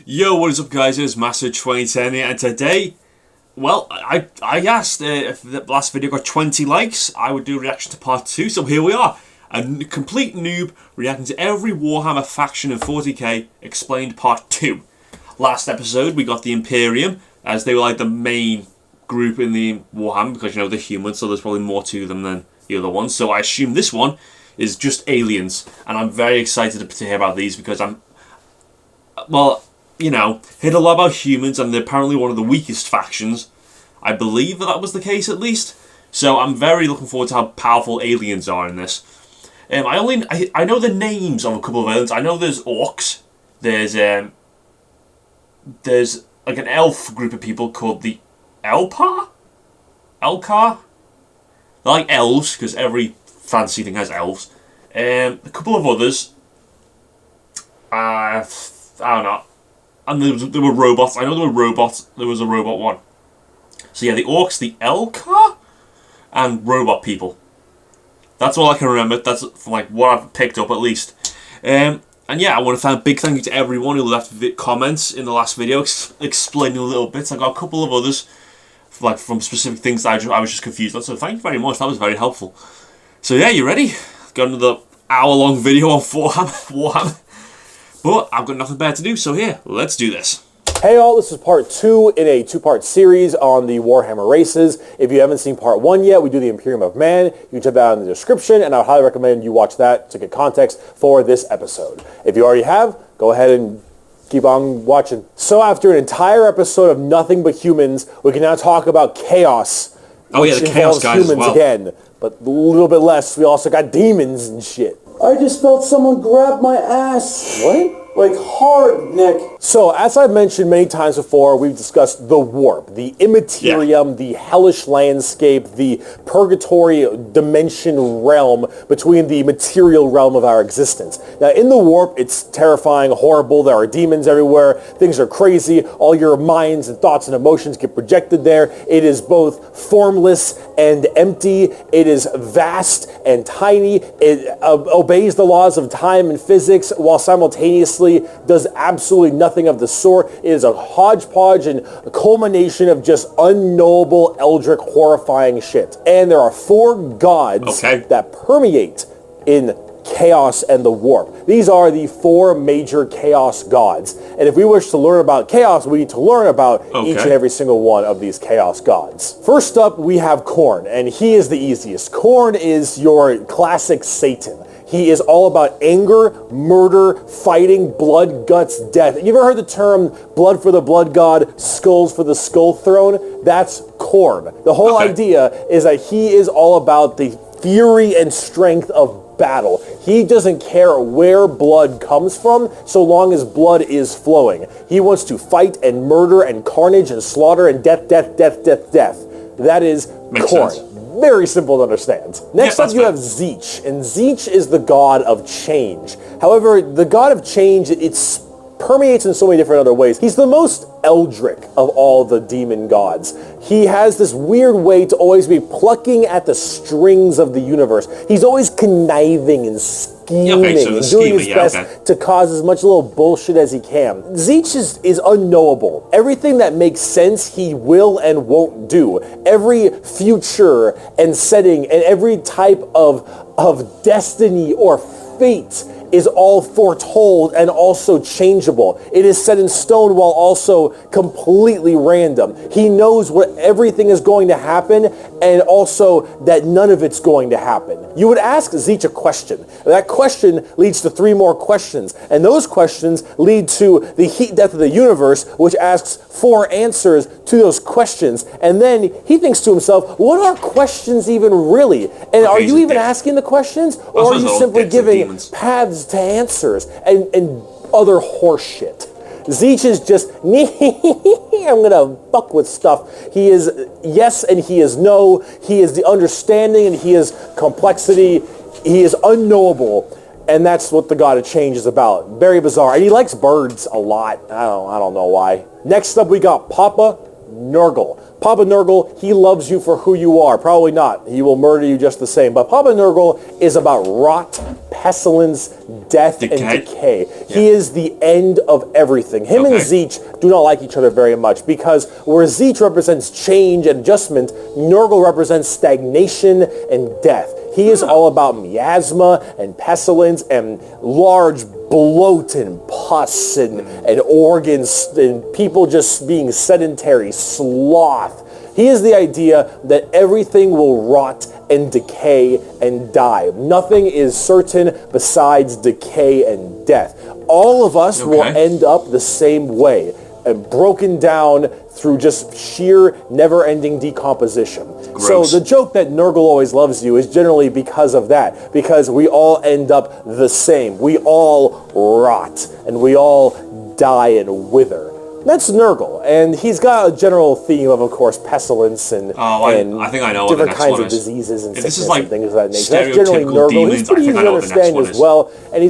Yo, what is up guys, it's Master2010 here, and today, well, I asked if the last video got 20 likes, I would do a reaction to part 2, so here we are. A complete noob reacting to every Warhammer faction in 40k, explained part 2. Last episode we got the Imperium, as they were like the main group in the Warhammer, because you know, they're human, so there's probably more to them than the other ones, so I assume this one is just aliens, and I'm very excited to hear about these, because well, you know, heard a lot about humans, and they're apparently one of the weakest factions. I believe that was the case, at least. So I'm very looking forward to how powerful aliens are in this. I know the names of a couple of aliens. I know there's orcs. There's like an elf group of people called the Elkar. They're like elves, because every fantasy thing has elves. A couple of others. I don't know. And there were robots. I know there were robots. There was a robot one. So yeah, the orcs, the Elkar, and robot people. That's all I can remember. That's from like what I've picked up at least. And yeah, I want to thank big thank you to everyone who left comments in the last video explaining a little bit. I got a couple of others, like from specific things that I was just confused on. So thank you very much. That was very helpful. So yeah, you ready? Got another hour-long video on Warhammer. But I've got nothing better to do, so here, let's do this. Hey all, this is part 2 in a 2-part series on the Warhammer races. If you haven't seen part 1 yet, we do the Imperium of Man. You can check that out in the description, and I would highly recommend you watch that to get context for this episode. If you already have, go ahead and keep on watching. So after an entire episode of nothing but humans, we can now talk about chaos. Oh yeah, the chaos guys humans as well. Again, but a little bit less. We also got demons and shit. I just felt someone grab my ass. What? Like hard, Nick. So, as I've mentioned many times before, we've discussed the warp, the immaterium, the hellish landscape, the purgatory dimension realm between the material realm of our existence. Now, in the warp, it's terrifying, horrible, there are demons everywhere, things are crazy, all your minds and thoughts and emotions get projected there. It is both formless and empty, it is vast and tiny, it obeys the laws of time and physics while simultaneously does absolutely nothing of the sort. It is a hodgepodge and a culmination of just unknowable, eldritch, horrifying shit. And there are 4 gods that permeate in chaos and the warp. These are the 4 major chaos gods. And if we wish to learn about chaos, we need to learn about each and every single one of these chaos gods. First up, we have Khorne, and he is the easiest. Khorne is your classic Satan. He is all about anger, murder, fighting, blood, guts, death. You ever heard the term blood for the blood god, skulls for the skull throne? That's Khorne. The whole idea is that he is all about the fury and strength of battle. He doesn't care where blood comes from, so long as blood is flowing. He wants to fight and murder and carnage and slaughter and death, death, death, death, death. That is Khorne. Very simple to understand. Next up you have Tzeentch, and Tzeentch is the god of change. However, the god of change, it permeates in so many different other ways. He's the most eldritch of all the demon gods. He has this weird way to always be plucking at the strings of the universe. He's always conniving and scheming and doing his best to cause as much little bullshit as he can. Tzeentch is unknowable. Everything that makes sense, he will and won't do. Every future and setting and every type of destiny or fate is all foretold and also changeable. It is set in stone while also completely random. He knows what everything is going to happen and also that none of it's going to happen. You would ask Tzeentch a question. That question leads to 3 more questions, and those questions lead to the heat death of the universe, which asks 4 answers to those questions. And then he thinks to himself, what are questions even really? And are you even asking the questions, or are you simply giving paths to answers and other horse shit? Tzeentch is just, I'm gonna fuck with stuff. He is yes and he is no. He is the understanding and he is complexity. He is unknowable. And that's what the God of Change is about. Very bizarre. And he likes birds a lot. I don't know why. Next up we got Papa Nurgle. Papa Nurgle, he loves you for who you are. Probably not. He will murder you just the same. But Papa Nurgle is about rot, pestilence, death, and decay. Yeah. He is the end of everything. Him and Tzeentch do not like each other very much because where Tzeentch represents change and adjustment, Nurgle represents stagnation and death. He is all about miasma and pestilence and large bloat and pus and organs and people just being sedentary, sloth. He is the idea that everything will rot and decay and die. Nothing is certain besides decay and death. All of us will end up the same way, and broken down through just sheer never-ending decomposition. Gross. So the joke that Nurgle always loves you is generally because of that, because we all end up the same. We all rot, and we all die and wither. That's Nurgle, and he's got a general theme of course, pestilence and, I think I know different what the next kinds one of is. diseases and This sickness is like and things of that nature. That's generally Nurgle. Demons. He's pretty I think easy I to know what the next understand one as is. well, and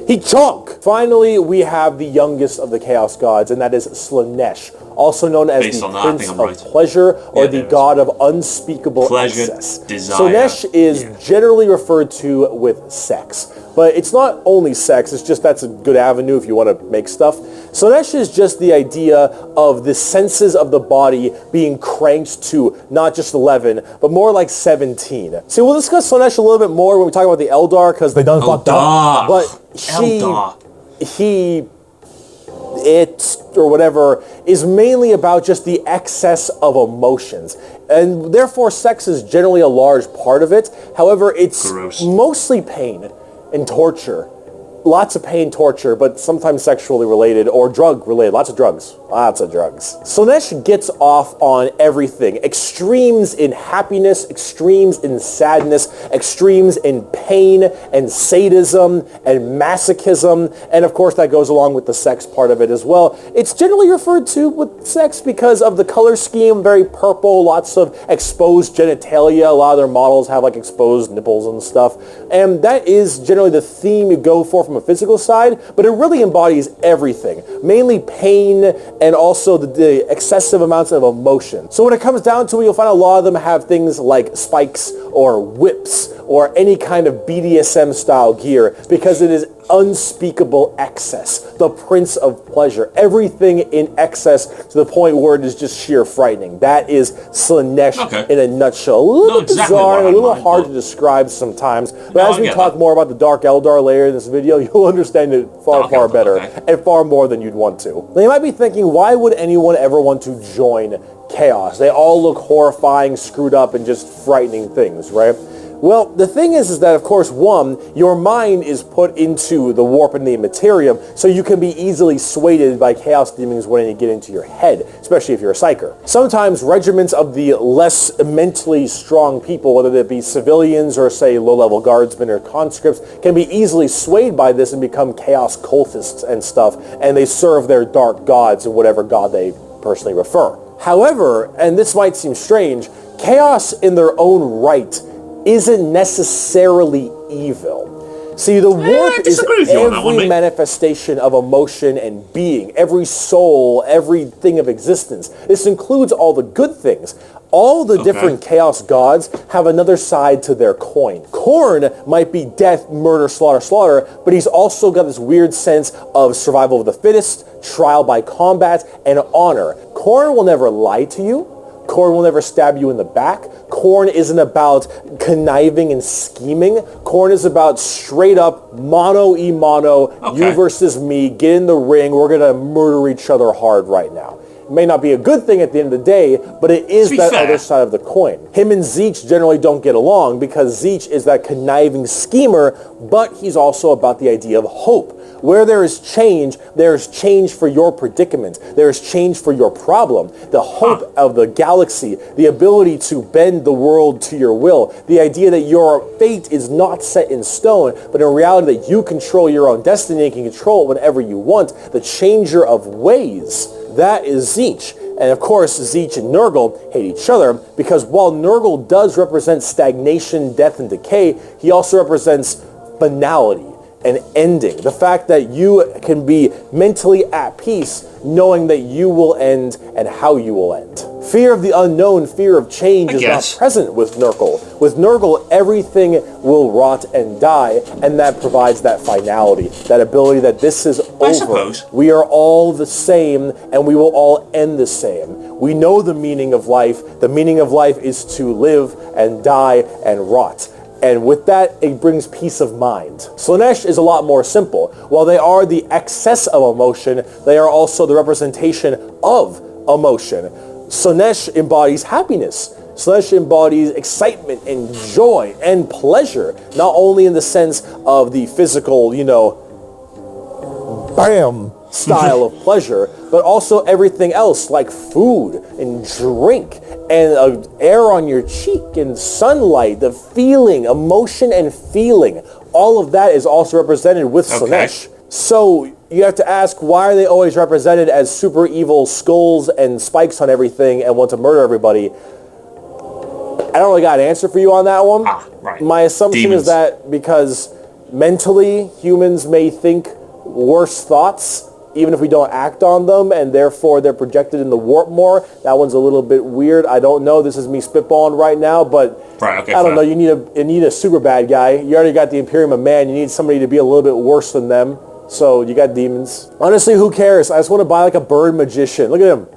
he chunk. Finally, we have the youngest of the Chaos Gods, and that is Slaanesh, also known as Based the on that, I Prince think of I'm right. Pleasure or Yeah, the there it is. God of Unspeakable Pleasure, Excess. desire. Slaanesh is generally referred to with sex, but it's not only sex, it's just that's a good avenue if you want to make stuff. Slaanesh is just the idea of the senses of the body being cranked to not just 11, but more like 17. So we'll discuss Slaanesh a little bit more when we talk about the Eldar, because they done fucked up. But or whatever, is mainly about just the excess of emotions. And therefore, sex is generally a large part of it. However, it's mostly pain and torture. Lots of pain, torture, but sometimes sexually related or drug related. Lots of drugs. Lots of drugs. Slaanesh gets off on everything. Extremes in happiness, extremes in sadness, extremes in pain and sadism and masochism. And of course that goes along with the sex part of it as well. It's generally referred to with sex because of the color scheme, very purple, lots of exposed genitalia. A lot of their models have like exposed nipples and stuff. And that is generally the theme you go for from a physical side, but it really embodies everything, mainly pain and also the excessive amounts of emotion. So when it comes down to it, you'll find a lot of them have things like spikes or whips or any kind of BDSM style gear because it is unspeakable excess, the Prince of Pleasure, everything in excess to the point where it is just sheer frightening. That is Slaanesh in a nutshell. A little bizarre and a little hard to describe sometimes, but as we talk more about the Dark Eldar later in this video, you'll understand it far better and far more than you'd want to. Now you might be thinking, why would anyone ever want to join Chaos? They all look horrifying, screwed up, and just frightening things, right? Well, the thing is that, of course, one, your mind is put into the warp and the Immaterium, so you can be easily swayed by chaos demons when they get into your head, especially if you're a psyker. Sometimes regiments of the less mentally strong people, whether they be civilians or, say, low-level guardsmen or conscripts, can be easily swayed by this and become chaos cultists and stuff, and they serve their dark gods and whatever god they personally refer. However, and this might seem strange, chaos in their own right isn't necessarily evil. See, the warp is every manifestation of emotion and being, every soul, everything of existence. This includes all the good things. All the different chaos gods have another side to their coin. Khorne might be death, murder, slaughter, slaughter, but he's also got this weird sense of survival of the fittest, trial by combat, and honor. Khorne will never lie to you. Khorne will never stab you in the back. Khorne isn't about conniving and scheming. Khorne is about straight up mano-y-mano, you versus me, get in the ring, we're gonna murder each other hard right now. It may not be a good thing at the end of the day, but it is that other side of the coin. Him and Tzeentch generally don't get along because Tzeentch is that conniving schemer, but he's also about the idea of hope. Where there is change for your predicament. There is change for your problem. The hope of the galaxy, the ability to bend the world to your will, the idea that your fate is not set in stone, but in reality that you control your own destiny and can control it whenever you want, the changer of ways. That is Tzeentch. And of course, Tzeentch and Nurgle hate each other because while Nurgle does represent stagnation, death, and decay, he also represents finality an ending. The fact that you can be mentally at peace knowing that you will end and how you will end. Fear of the unknown, fear of change is not present with Nurgle. With Nurgle, everything will rot and die, and that provides that finality, that ability that this is over. I suppose. We are all the same, and we will all end the same. We know the meaning of life. The meaning of life is to live and die and rot. And with that, it brings peace of mind. Slaanesh is a lot more simple. While they are the excess of emotion, they are also the representation of emotion. Slaanesh embodies happiness. Slaanesh embodies excitement and joy and pleasure, not only in the sense of the physical, you know, bam style of pleasure, but also everything else like food and drink and air on your cheek and sunlight, the feeling, emotion and feeling. All of that is also represented with Slaanesh. So you have to ask, why are they always represented as super evil skulls and spikes on everything and want to murder everybody? I don't really got an answer for you on that one. Right. My assumption is that because mentally humans may think worse thoughts even if we don't act on them, and therefore they're projected in the warp more. That one's a little bit weird. I don't know. This is me spitballing right now, but I don't know. You need a super bad guy. You already got the Imperium of Man. You need somebody to be a little bit worse than them. So you got demons. Honestly, who cares? I just want to buy like a bird magician. Look at him.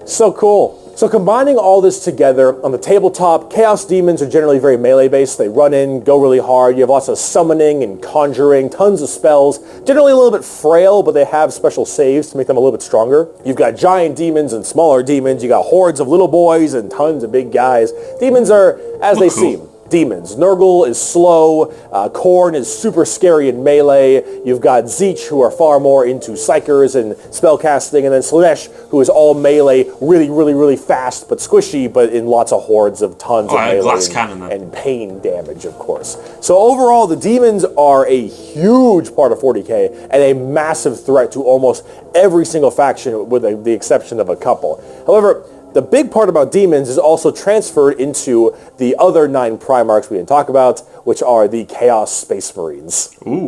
So cool. So combining all this together, on the tabletop, Chaos Demons are generally very melee-based. They run in, go really hard. You have lots of summoning and conjuring, tons of spells. Generally a little bit frail, but they have special saves to make them a little bit stronger. You've got giant demons and smaller demons. You got hordes of little boys and tons of big guys. Demons are as they seem. Demons. Nurgle is slow. Khorne is super scary in melee. You've got Tzeentch, who are far more into psychers and spellcasting, and then Slaanesh, who is all melee, really, really, really fast, but squishy, but in lots of hordes of tons of melee and pain damage, of course. So overall, the demons are a huge part of 40k and a massive threat to almost every single faction, with the exception of a couple. However, the big part about demons is also transferred into the other 9 Primarchs we didn't talk about, which are the Chaos Space Marines. Ooh.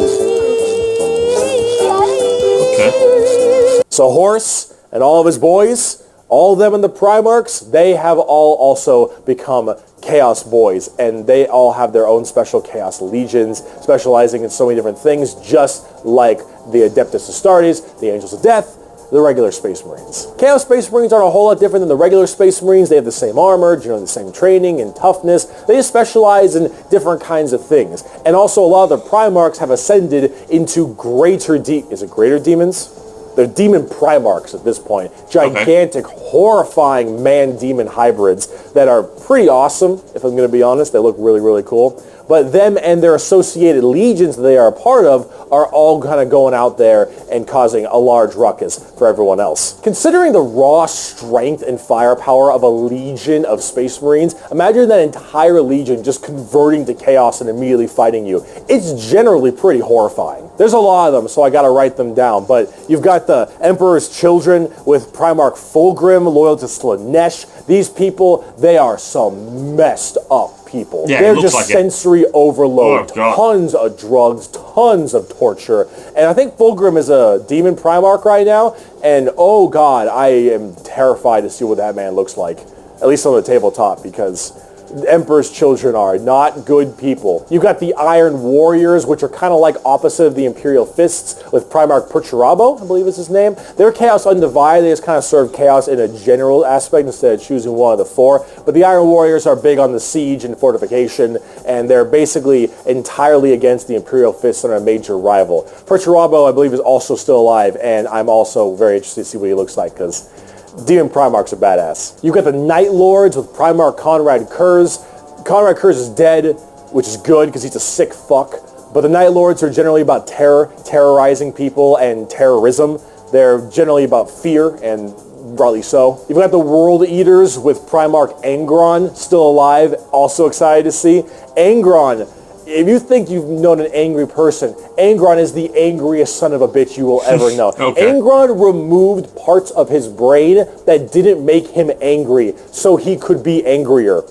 Okay. So Horus and all of his boys, all of them in the Primarchs, they have all also become Chaos Boys, and they all have their own special Chaos Legions, specializing in so many different things, just like the Adeptus Astartes, the Angels of Death, the regular Space Marines. Chaos Space Marines aren't a whole lot different than the regular Space Marines. They have the same armor, generally the same training and toughness. They just specialize in different kinds of things. And also a lot of the Primarchs have ascended into greater demons? They're demon Primarchs at this point. Gigantic, horrifying man-demon hybrids that are pretty awesome, if I'm going to be honest. They look really, really cool. But them and their associated legions that they are a part of are all kind of going out there and causing a large ruckus for everyone else. Considering the raw strength and firepower of a legion of Space Marines, imagine that entire legion just converting to chaos and immediately fighting you. It's generally pretty horrifying. There's a lot of them, so I gotta write them down, but you've got the Emperor's Children with Primarch Fulgrim, loyal to Slaanesh. These people, they are some messed up people. Yeah, they're just like sensory overload, tons of drugs, tons of torture. And I think Fulgrim is a demon Primarch right now, and oh god, I am terrified to see what that man looks like, at least on the tabletop, because the Emperor's Children are not good people. You've got the Iron Warriors, which are kind of like opposite of the Imperial Fists, with Primarch Perturabo, I believe is his name. They're Chaos Undivided. They just kind of serve chaos in a general aspect instead of choosing one of the 4. But the Iron Warriors are big on the siege and fortification, and they're basically entirely against the Imperial Fists and are a major rival. Perturabo, I believe, is also still alive, and I'm also very interested to see what he looks like, because Demon Primarchs are badass. You've got the Night Lords with Primarch Conrad Kurz. Conrad Kurz is dead, which is good because he's a sick fuck. But the Night Lords are generally about terrorizing people and terrorism. They're generally about fear, and rightly so. You've got the World Eaters with Primarch Angron, still alive, also excited to see. Angron, if you think you've known an angry person, Angron is the angriest son of a bitch you will ever know. Angron removed parts of his brain that didn't make him angry, so he could be angrier.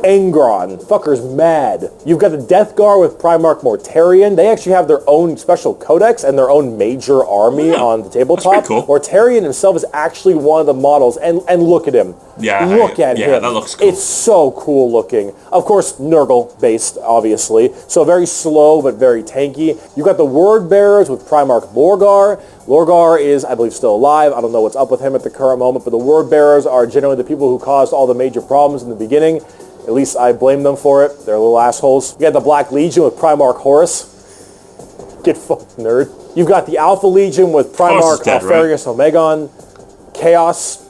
Angron. Fucker's mad. You've got the Death Guard with Primarch Mortarion. They actually have their own special codex and their own major army on the tabletop. That's pretty cool. Mortarion himself is actually one of the models, and look at him. Yeah, look at him. Yeah, that looks cool. It's so cool looking. Of course, Nurgle based, obviously. So very slow, but very tanky. You've got the Word Bearers with Primarch Lorgar. Lorgar is, I believe, still alive. I don't know what's up with him at the current moment, but the Word Bearers are generally the people who caused all the major problems in the beginning. At least I blame them for it. They're little assholes. You got the Black Legion with Primarch Horus. Get fucked, nerd. You've got the Alpha Legion with Primarch Alfarius Omegon. Chaos,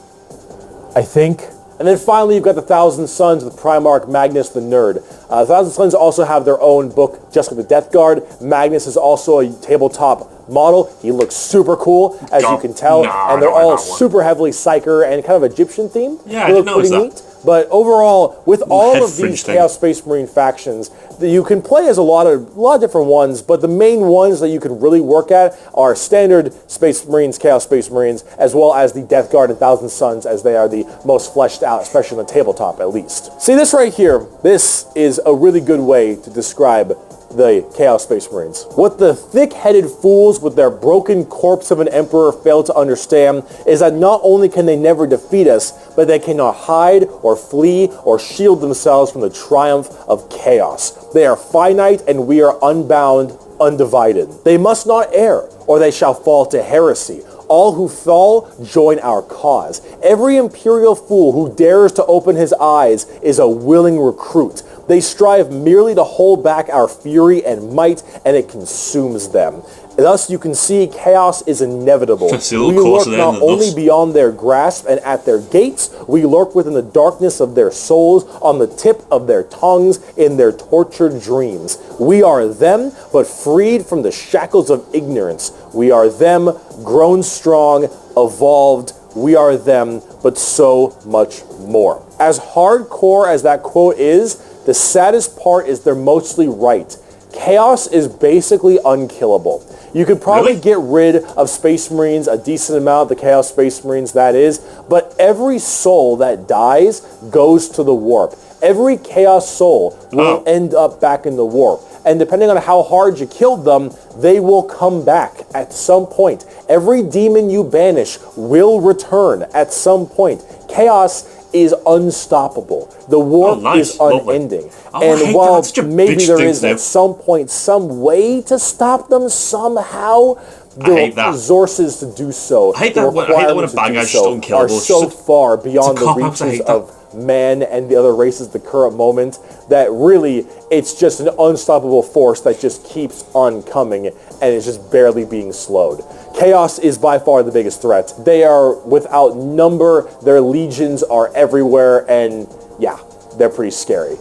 I think. And then finally, you've got the Thousand Sons with Primarch Magnus the Nerd. The Thousand Sons also have their own book, just with the Death Guard. Magnus is also a tabletop model. He looks super cool, as you can tell. And they're all super heavily Psyker and kind of Egyptian themed. Yeah, I didn't notice that. Neat. But overall, with all of these Chaos Space Marine factions, you can play as a lot of different ones, but the main ones that you can really work at are standard Space Marines, Chaos Space Marines, as well as the Death Guard and Thousand Sons, as they are the most fleshed out, especially on the tabletop at least. See this right here? This is a really good way to describe the Chaos Space Marines. What the thick-headed fools with their broken corpse of an emperor fail to understand is that not only can they never defeat us, but they cannot hide or flee or shield themselves from the triumph of chaos. They are finite and we are unbound, undivided. They must not err, or they shall fall to heresy. All who fall join our cause. Every imperial fool who dares to open his eyes is a willing recruit. They strive merely to hold back our fury and might, and it consumes them. Thus, you can see chaos is inevitable. We lurk not only beyond their grasp and at their gates, we lurk within the darkness of their souls, on the tip of their tongues, in their tortured dreams. We are them, but freed from the shackles of ignorance. We are them, grown strong, evolved. We are them, but so much more. As hardcore as that quote is, the saddest part is they're mostly right. Chaos is basically unkillable. You could probably get rid of Space Marines, a decent amount, the Chaos Space Marines that is, but every soul that dies goes to the warp. Every Chaos soul will end up back in the warp. And depending on how hard you killed them, they will come back at some point. Every demon you banish will return at some point. Chaos is unstoppable. The warp is unending. And while maybe there is at some point some way to stop them somehow, the resources to do so, the requirements to do so are so far beyond the reaches of man and the other races at the current moment that really it's just an unstoppable force that just keeps on coming and is just barely being slowed. Chaos is by far the biggest threat. They are without number, their legions are everywhere, and yeah, they're pretty scary.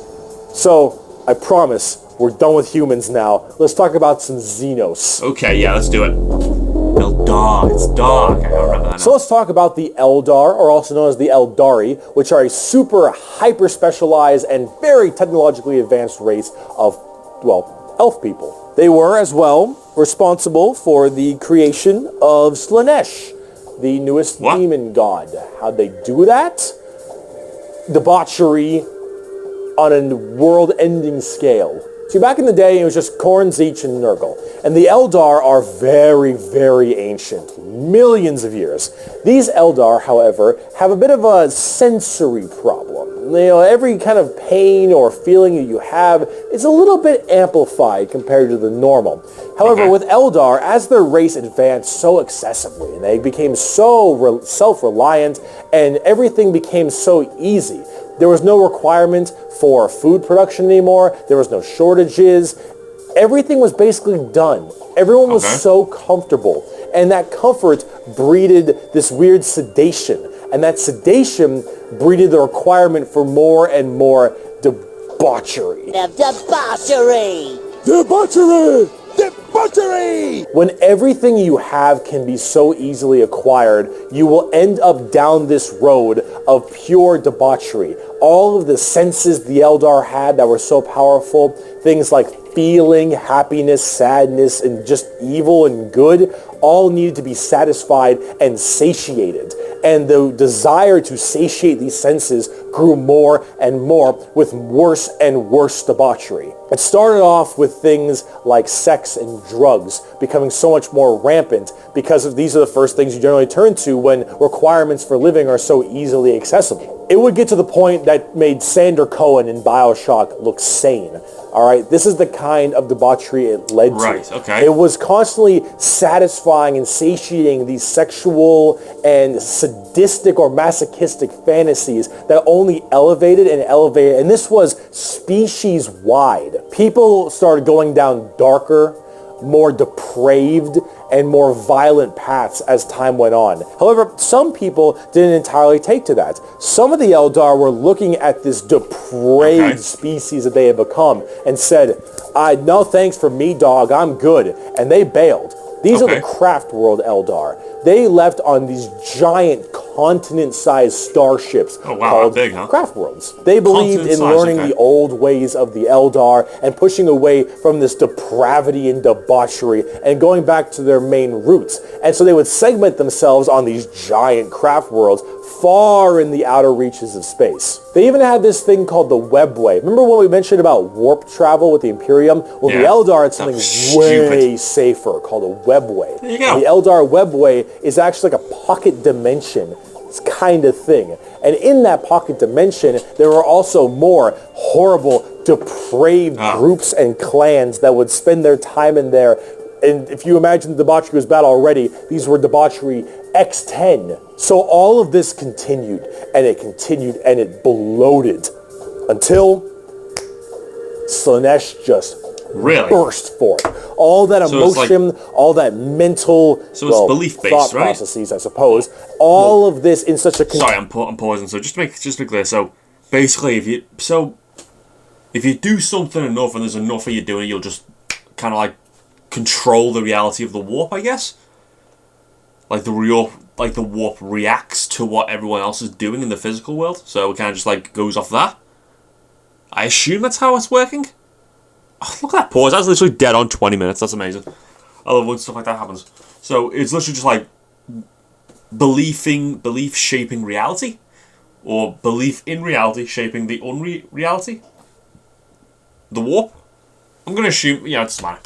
So, I promise, we're done with humans now. Let's talk about some Xenos. Okay, yeah, let's do it. Eldar, it's dark. I remember that now. So let's talk about the Eldar, or also known as the Eldari, which are a super hyper-specialized and very technologically advanced race of, well, elf people. They were, as well, responsible for the creation of Slaanesh, the newest demon god. How'd they do that? Debauchery on a world-ending scale. See, back in the day, it was just Khorne, Tzeentch, and Nurgle. And the Eldar are very, very ancient. Millions of years. These Eldar, however, have a bit of a sensory problem. You know, every kind of pain or feeling that you have is a little bit amplified compared to the normal. However, with Eldar, as their race advanced so excessively, and they became so self-reliant, and everything became so easy, there was no requirement for food production anymore. There was no shortages. Everything was basically done. Everyone was so comfortable. And that comfort breeded this weird sedation. And that sedation breeded the requirement for more and more debauchery. Debauchery! Debauchery! Debauchery! When everything you have can be so easily acquired, you will end up down this road of pure debauchery. All of the senses the Eldar had that were so powerful, things like feeling, happiness, sadness, and just evil and good, all needed to be satisfied and satiated. And the desire to satiate these senses grew more and more with worse and worse debauchery. It started off with things like sex and drugs becoming so much more rampant because these are the first things you generally turn to when requirements for living are so easily accessible. It would get to the point that made Sander Cohen in BioShock look sane. All right, this is the kind of debauchery it led to. Right, okay. It was constantly satisfying and satiating these sexual and sadistic or masochistic fantasies that only elevated and elevated, and this was species-wide. People started going down darker, more depraved, and more violent paths as time went on. However, some people didn't entirely take to that. Some of the Eldar were looking at this depraved species that they had become and said, no thanks for me, dog, I'm good. And they bailed. These are the Craft World Eldar. They left on these giant continent-sized starships called Craft Worlds. They believed in learning the old ways of the Eldar and pushing away from this depravity and debauchery and going back to their main roots. And so they would segment themselves on these giant Craft Worlds far in the outer reaches of space. They even had this thing called the Webway. Remember when we mentioned about warp travel with the Imperium? Well, the Eldar had something way safer called a Webway. There you go. The Eldar Webway is actually like a pocket dimension kind of thing. And in that pocket dimension, there were also more horrible, depraved groups and clans that would spend their time in there. And if you imagine the debauchery was bad already, these were debauchery X10. So all of this continued, and it bloated until Slaanesh just burst forth. All that emotion, all that mental, it's belief-based, thought processes, I suppose. All of this in such a... Sorry, I'm pausing. So just to be clear, so basically, if you do something enough and there's enough of you doing it, you'll just kind of like control the reality of the warp, I guess. Like the warp reacts to what everyone else is doing in the physical world, so it kind of just like goes off that. I assume that's how it's working. Oh, look at that pause. That's literally dead on 20 minutes. That's amazing. I love when stuff like that happens. So it's literally just like belief shaping reality, or belief in reality shaping the unreality. The warp. I'm gonna assume. Yeah, it's fine.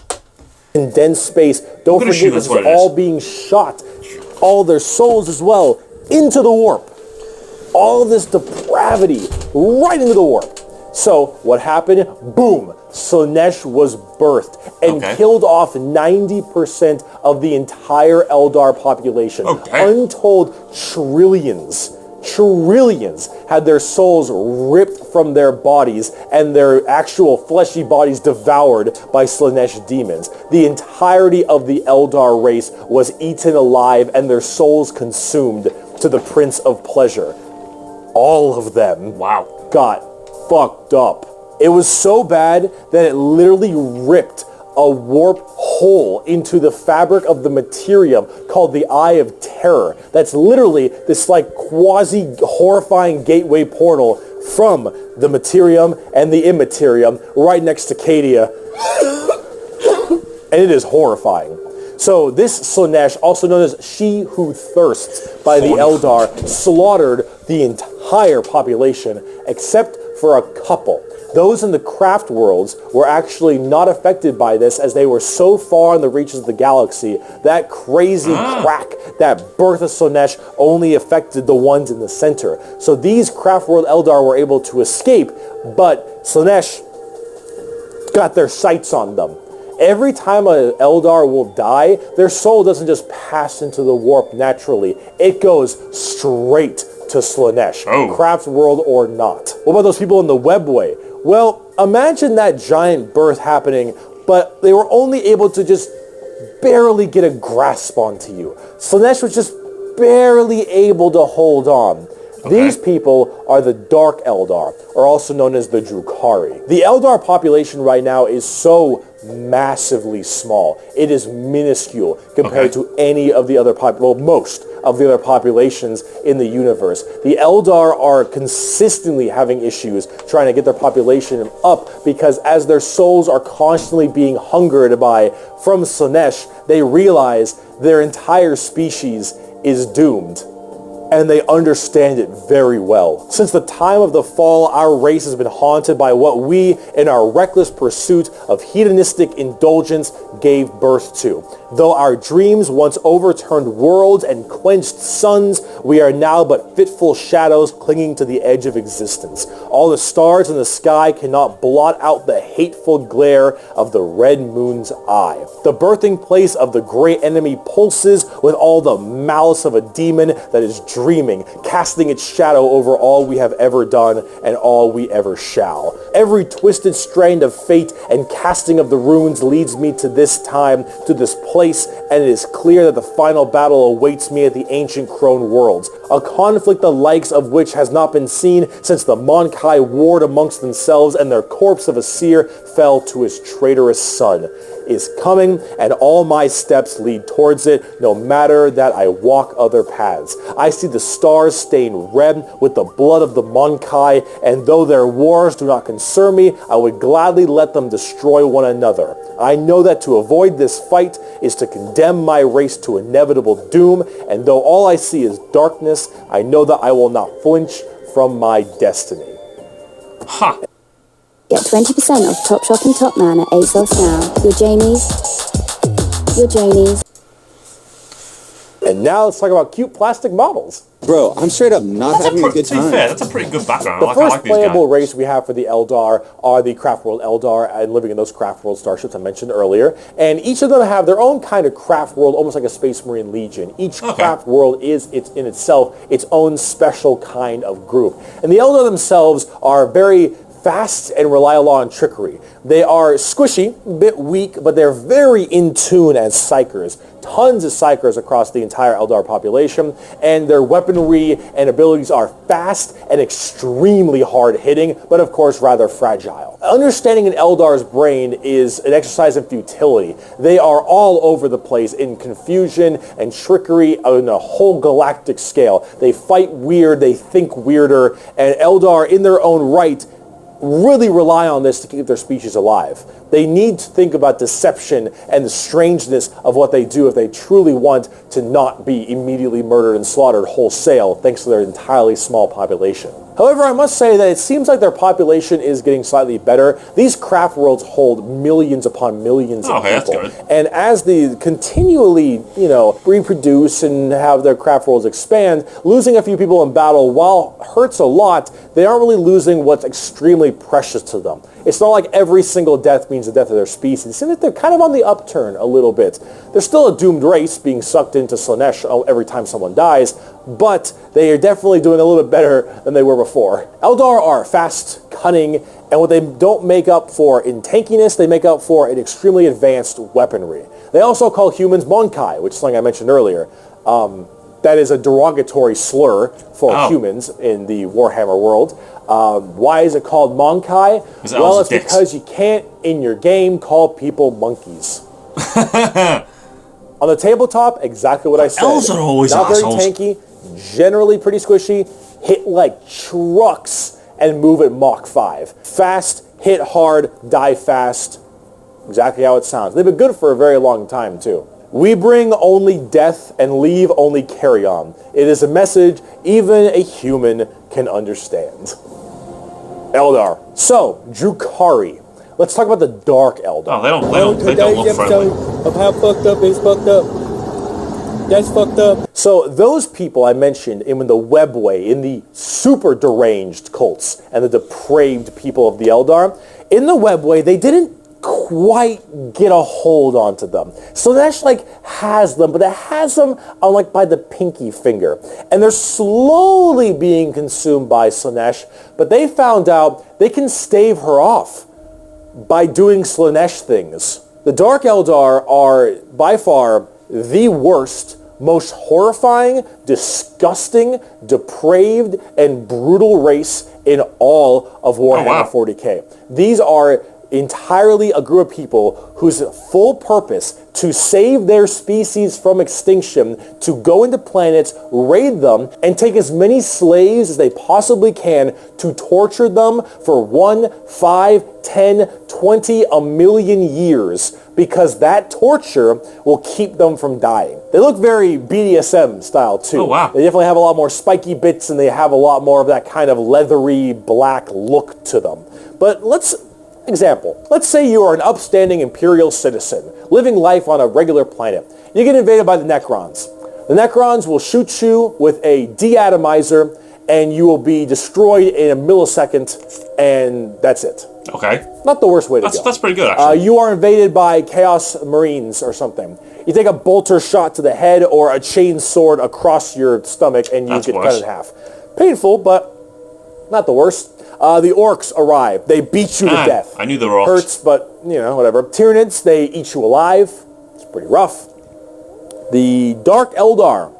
Condensed space. Don't forget this is all being shot. All their souls as well into the warp. All this depravity right into the warp. So what happened? Boom! Slaanesh was birthed and killed off 90% of the entire Eldar population. Untold trillions had their souls ripped from their bodies and their actual fleshy bodies devoured by Slaanesh demons. The entirety of the Eldar race was eaten alive and their souls consumed to the Prince of Pleasure. All of them got fucked up. It was so bad that it literally ripped a warp hole into the fabric of the materium called the Eye of Terror. That's literally this like quasi-horrifying gateway portal from the materium and the immaterium right next to Cadia. And it is horrifying. So this Slaanesh, also known as She Who Thirsts by the Eldar, slaughtered the entire population except for a couple. Those in the Craft Worlds were actually not affected by this as they were so far in the reaches of the galaxy. That crazy crack, that birth of Slaanesh only affected the ones in the center. So these Craft World Eldar were able to escape, but Slaanesh got their sights on them. Every time an Eldar will die, their soul doesn't just pass into the warp naturally. It goes straight to Slaanesh, Craft World or not. What about those people in the Webway? Well, imagine that giant birth happening, but they were only able to just barely get a grasp onto you. Slaanesh was just barely able to hold on. These people are the Dark Eldar, or also known as the Drukhari. The Eldar population right now is so massively small. It is minuscule compared to any of the other most of the other populations in the universe. The Eldar are consistently having issues trying to get their population up because as their souls are constantly being hungered by from Slaanesh, they realize their entire species is doomed. And they understand it very well. Since the time of the fall, our race has been haunted by what we, in our reckless pursuit of hedonistic indulgence, gave birth to. Though our dreams once overturned worlds and quenched suns, we are now but fitful shadows clinging to the edge of existence. All the stars in the sky cannot blot out the hateful glare of the red moon's eye. The birthing place of the great enemy pulses with all the malice of a demon that is dreaming, casting its shadow over all we have ever done and all we ever shall. Every twisted strand of fate and casting of the runes leads me to this time, to this place, and it is clear that the final battle awaits me at the ancient Crone worlds, a conflict the likes of which has not been seen since the Mon-Kai warred amongst themselves and their corpse of a seer fell to his traitorous son. Is coming, and all my steps lead towards it, no matter that I walk other paths. I see the stars stained red with the blood of the Mon-Kai, and though their wars do not concern me, I would gladly let them destroy one another. I know that to avoid this fight is to condemn my race to inevitable doom, and though all I see is darkness, I know that I will not flinch from my destiny. Ha! Get 20% off Topshop and Topman at ASOS now. Your Janies. Your Janies. And now let's talk about cute plastic models. Bro, I'm straight up not having a good To be time. fair, that's a pretty good background. The I first like these playable guys. race we have for the Eldar are the Craft World Eldar and living in those Craft World starships I mentioned earlier. And each of them have their own kind of Craft World, almost like a Space Marine Legion. Each Craft World is in itself its own special kind of group. And the Eldar themselves are very fast and rely a lot on trickery. They are squishy, a bit weak, but they're very in tune as psychers. Tons of psychers across the entire Eldar population, and their weaponry and abilities are fast and extremely hard-hitting, but of course rather fragile. Understanding an Eldar's brain is an exercise in futility. They are all over the place in confusion and trickery on a whole galactic scale. They fight weird, they think weirder, and Eldar in their own right really rely on this to keep their species alive. They need to think about deception and the strangeness of what they do if they truly want to not be immediately murdered and slaughtered wholesale thanks to their entirely small population. However, I must say that it seems like their population is getting slightly better. These craft worlds hold millions upon millions of people. That's good. And as they continually, reproduce and have their craft worlds expand, losing a few people in battle, while hurts a lot, they aren't really losing what's extremely precious to them. It's not like every single death means the death of their species. It seems like they're kind of on the upturn a little bit. They're still a doomed race being sucked into Slaanesh every time someone dies, but they are definitely doing a little bit better than they were before. Eldar are fast, cunning, and what they don't make up for in tankiness, they make up for in extremely advanced weaponry. They also call humans Mon-Kai, which is something I mentioned earlier. That is a derogatory slur for humans in the Warhammer world. Why is it called Mon-Kai? Well, it's because you can't, in your game, call people monkeys. On the tabletop, exactly what I said. Elves are always not assholes. very tanky, generally pretty squishy, hit like trucks, and move at Mach 5. Fast, hit hard, die fast. Exactly how it sounds. They've been good for a very long time, too. We bring only death and leave only carry-on. It is a message even a human can understand. Eldar. So, Drukhari. Let's talk about the Dark Eldar. Oh, they don't look friendly. Of how fucked up is fucked up. That's fucked up. So those people I mentioned in the Webway, in the super deranged cults and the depraved people of the Eldar, in the Webway, they didn't quite get a hold onto them. So Slaanesh has them, but it has them on by the pinky finger. And they're slowly being consumed by Slaanesh, but they found out they can stave her off by doing Slaanesh things. The Dark Eldar are by far the worst, most horrifying, disgusting, depraved, and brutal race in all of Warhammer 40k. These are entirely a group of people whose full purpose to save their species from extinction, to go into planets, raid them, and take as many slaves as they possibly can to torture them for 1, 5, 10, 20, a million years, because that torture will keep them from dying. They look very BDSM style too. Oh, wow. They definitely have a lot more spiky bits, and they have a lot more of that kind of leathery black look to them. But let's say you are an upstanding Imperial citizen, living life on a regular planet. You get invaded by the Necrons. The Necrons will shoot you with a deatomizer, and you will be destroyed in a millisecond, and that's it. Okay. Not the worst way to go. That's pretty good, actually. You are invaded by Chaos Marines or something. You take a bolter shot to the head or a chain sword across your stomach, and you get cut in half. Painful, but not the worst. The orcs arrive. They beat you to death. I knew there were orcs. Hurts, but, whatever. Tyranids, they eat you alive. It's pretty rough. The Dark Eldar.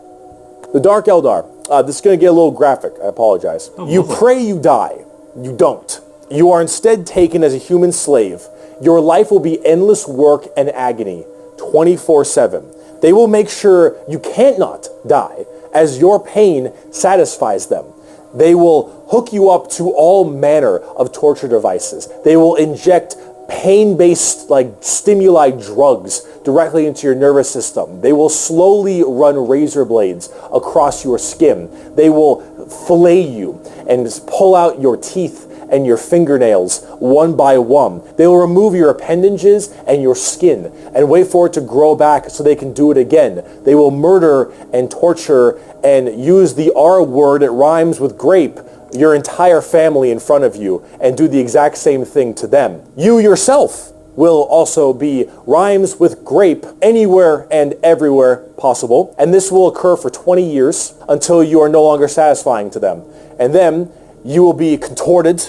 This is going to get a little graphic. I apologize. You pray you die. You don't. You are instead taken as a human slave. Your life will be endless work and agony, 24/7. They will make sure you can't not die, as your pain satisfies them. They will hook you up to all manner of torture devices. They will inject pain-based stimuli drugs directly into your nervous system. They will slowly run razor blades across your skin. They will fillet you and pull out your teeth and your fingernails one by one. They will remove your appendages and your skin and wait for it to grow back so they can do it again. They will murder and torture and use the R word, it rhymes with grape, your entire family in front of you, and do the exact same thing to them. You yourself will also be rhymes with grape anywhere and everywhere possible, and this will occur for 20 years until you are no longer satisfying to them. And then you will be contorted,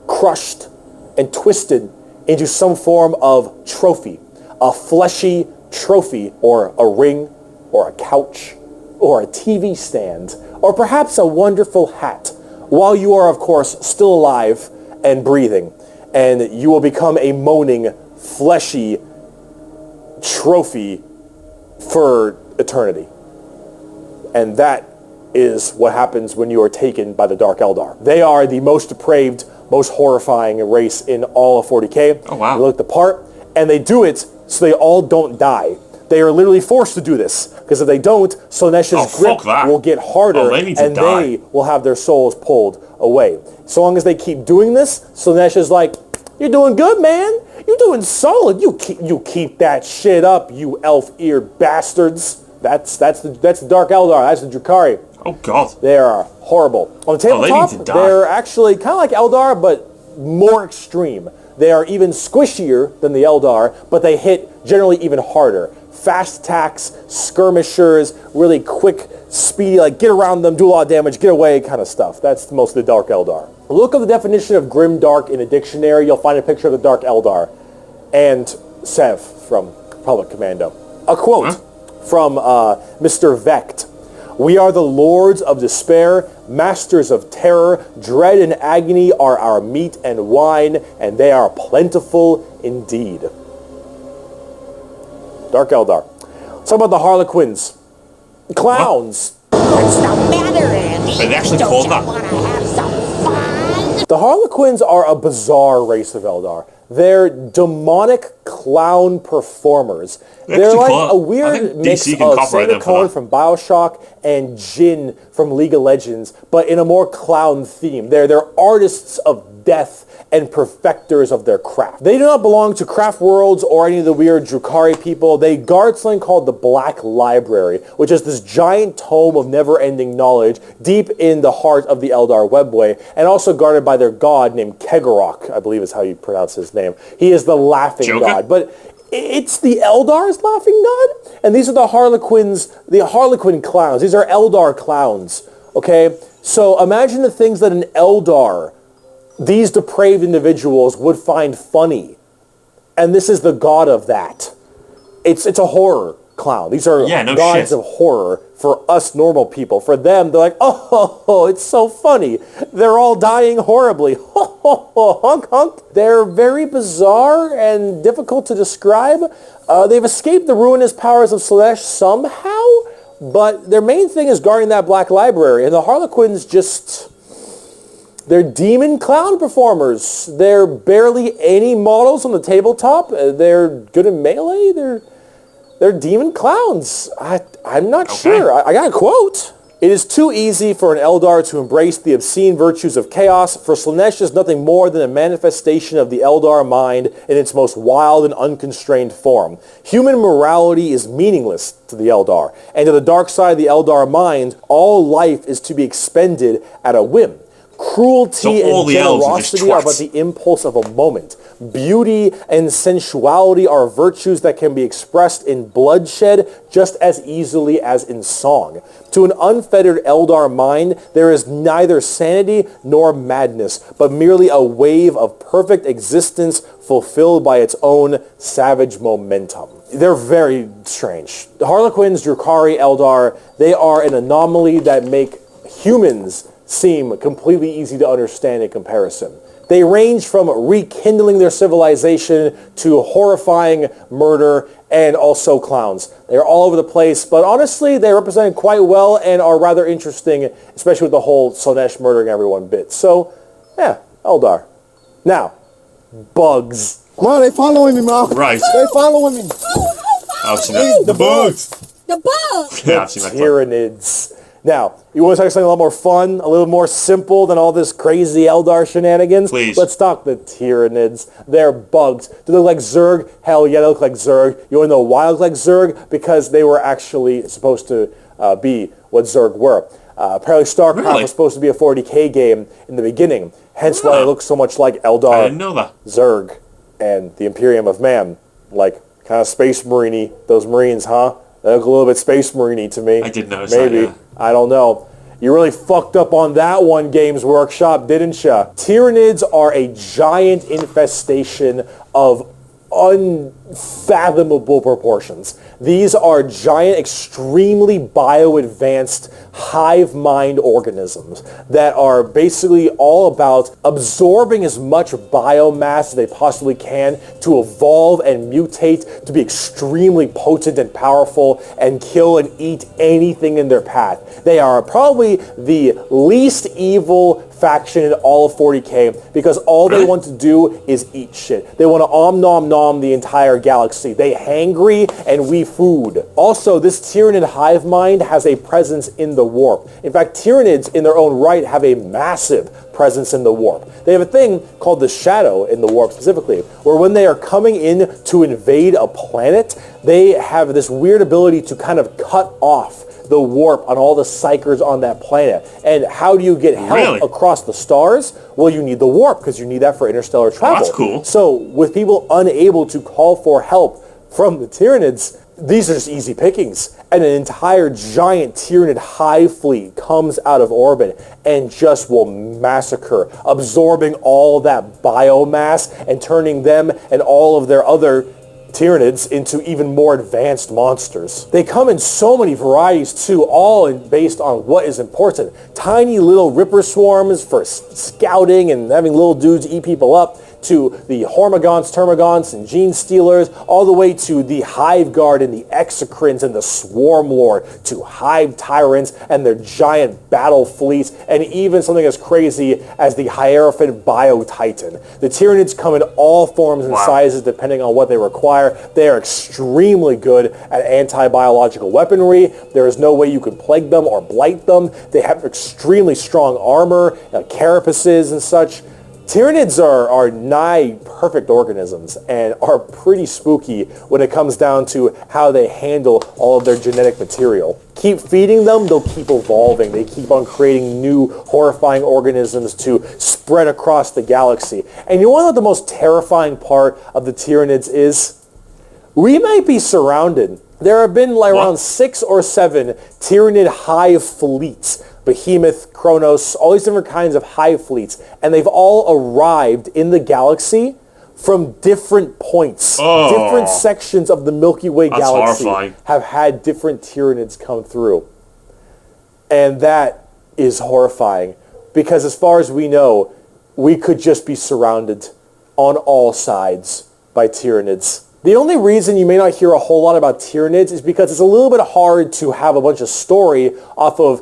crushed, and twisted into some form of trophy, a fleshy trophy, or a ring, or a couch, or a TV stand, or perhaps a wonderful hat, while you are, of course, still alive and breathing, and you will become a moaning, fleshy trophy for eternity. And that is what happens when you are taken by the Dark Eldar. They are the most depraved, most horrifying race in all of 40K. Oh, wow. They look the part, and they do it so they all don't die. They are literally forced to do this, because if they don't, Slaaneash's grip will get harder, and they will have their souls pulled away. So long as they keep doing this, Slaanesh is like, you're doing good, man. You're doing solid. You keep that shit up, you elf-eared bastards. That's the Dark Eldar. That's the Drukhari. Oh, God. They are horrible. On the tabletop, they're actually kind of like Eldar, but more extreme. They are even squishier than the Eldar, but they hit generally even harder. Fast attacks, skirmishers, really quick, speedy, get around them, do a lot of damage, get away kind of stuff. That's most of the Dark Eldar. Look up the definition of grim dark in a dictionary. You'll find a picture of the Dark Eldar. And Sev from Public Commando. A quote from Mr. Vecht. We are the lords of despair, masters of terror. Dread and agony are our meat and wine, and they are plentiful indeed. Dark Eldar. Let's talk about the Harlequins. Clowns. What's the matter, Andy? They actually Don't called you that. want to have some fun? The Harlequins are a bizarre race of Eldar. They're demonic clown performers. They're like a weird mix of Sander Cohen from Bioshock and Jin from League of Legends, but in a more clown theme. They're artists of death and perfecters of their craft. They do not belong to Craft Worlds or any of the weird Drukhari people. They guard something called the Black Library, which is this giant tome of never-ending knowledge deep in the heart of the Eldar webway, and also guarded by their god named Kegorok, I believe is how you pronounce his name. He is the laughing god, but it's the Eldar's laughing god, and these are the Harlequins, the Harlequin clowns. These are Eldar clowns, okay? So imagine the things that an Eldar, these depraved individuals, would find funny. And this is the god of that. It's a horror clown. These are gods of horror for us normal people. For them, they're like, oh, it's so funny. They're all dying horribly. Honk, honk. They're very bizarre and difficult to describe. They've escaped the ruinous powers of Slaanesh somehow, but their main thing is guarding that black library, and the Harlequins just... They're demon clown performers. They're barely any models on the tabletop. They're good in melee. They're demon clowns. I'm not sure. I got a quote. It is too easy for an Eldar to embrace the obscene virtues of chaos, for Slaanesh is nothing more than a manifestation of the Eldar mind in its most wild and unconstrained form. Human morality is meaningless to the Eldar, and to the dark side of the Eldar mind, all life is to be expended at a whim. Cruelty and generosity are but the impulse of a moment. Beauty and sensuality are virtues that can be expressed in bloodshed just as easily as in song. To an unfettered Eldar mind, there is neither sanity nor madness, but merely a wave of perfect existence fulfilled by its own savage momentum. They're very strange. The Harlequins, Drukhari, Eldar, they are an anomaly that make humans seem completely easy to understand in comparison. They range from rekindling their civilization to horrifying murder and also clowns. They're all over the place, but honestly, they represent quite well and are rather interesting, especially with the whole Slaanesh murdering everyone bit. So, yeah, Eldar. Now, bugs. Ma, they following me, Ma. Right. They following me. I've seen that. The bugs. The bug! Yeah, I've seen that. Tyranids. Now, you want to talk something a lot more fun, a little more simple than all this crazy Eldar shenanigans? Please. Let's talk the Tyranids. They're bugs. Do they look like Zerg? Hell yeah, they look like Zerg. You want to know why they look like Zerg? Because they were actually supposed to be what Zerg were. Apparently StarCraft was supposed to be a 40k game in the beginning, hence why they look so much like Eldar, I didn't know that. Zerg, and the Imperium of Man. Like, kind of Space Marine-y, those Marines, huh? They look a little bit Space Marine-y to me. I did notice Maybe. that, yeah. I don't know. You really fucked up on that one, Games Workshop, didn't ya? Tyranids are a giant infestation of unfathomable proportions. These are giant, extremely bio-advanced hive mind organisms that are basically all about absorbing as much biomass as they possibly can to evolve and mutate to be extremely potent and powerful and kill and eat anything in their path. They are probably the least evil faction in all of 40k because all they want to do is eat shit. They want to nom nom the entire galaxy. They hangry and we food. Also, this Tyranid hive mind has a presence in the warp. In fact, Tyranids in their own right have a massive presence in the warp. They have a thing called the Shadow in the warp specifically, where when they are coming in to invade a planet, they have this weird ability to kind of cut off the warp on all the psychers on that planet. And how do you get help across the stars? Well, you need the warp, because you need that for interstellar travel. That's cool. So with people unable to call for help from the Tyranids, these are just easy pickings. And an entire giant Tyranid hive fleet comes out of orbit and just will massacre, absorbing all that biomass and turning them and all of their other Tyranids into even more advanced monsters. They come in so many varieties too, all based on what is important. Tiny little ripper swarms for scouting and having little dudes eat people up, to the Hormigons, Termagants, and Gene Stealers, all the way to the Hive Guard and the Exocrines and the Swarm Lord, to Hive Tyrants and their giant battle fleets, and even something as crazy as the Hierophant Bio-Titan. The Tyranids come in all forms and sizes depending on what they require. They are extremely good at anti-biological weaponry. There is no way you can plague them or blight them. They have extremely strong armor, carapaces and such. Tyranids are nigh perfect organisms and are pretty spooky when it comes down to how they handle all of their genetic material. Keep feeding them, they'll keep evolving. They keep on creating new horrifying organisms to spread across the galaxy. And you know what the most terrifying part of the Tyranids is? We might be surrounded. There have been around 6 or 7 Tyranid hive fleets. Behemoth, Kronos, all these different kinds of hive fleets. And they've all arrived in the galaxy from different points. Different sections of the Milky Way galaxy have had different Tyranids come through. And that is horrifying. Because as far as we know, we could just be surrounded on all sides by Tyranids. The only reason you may not hear a whole lot about Tyranids is because it's a little bit hard to have a bunch of story off of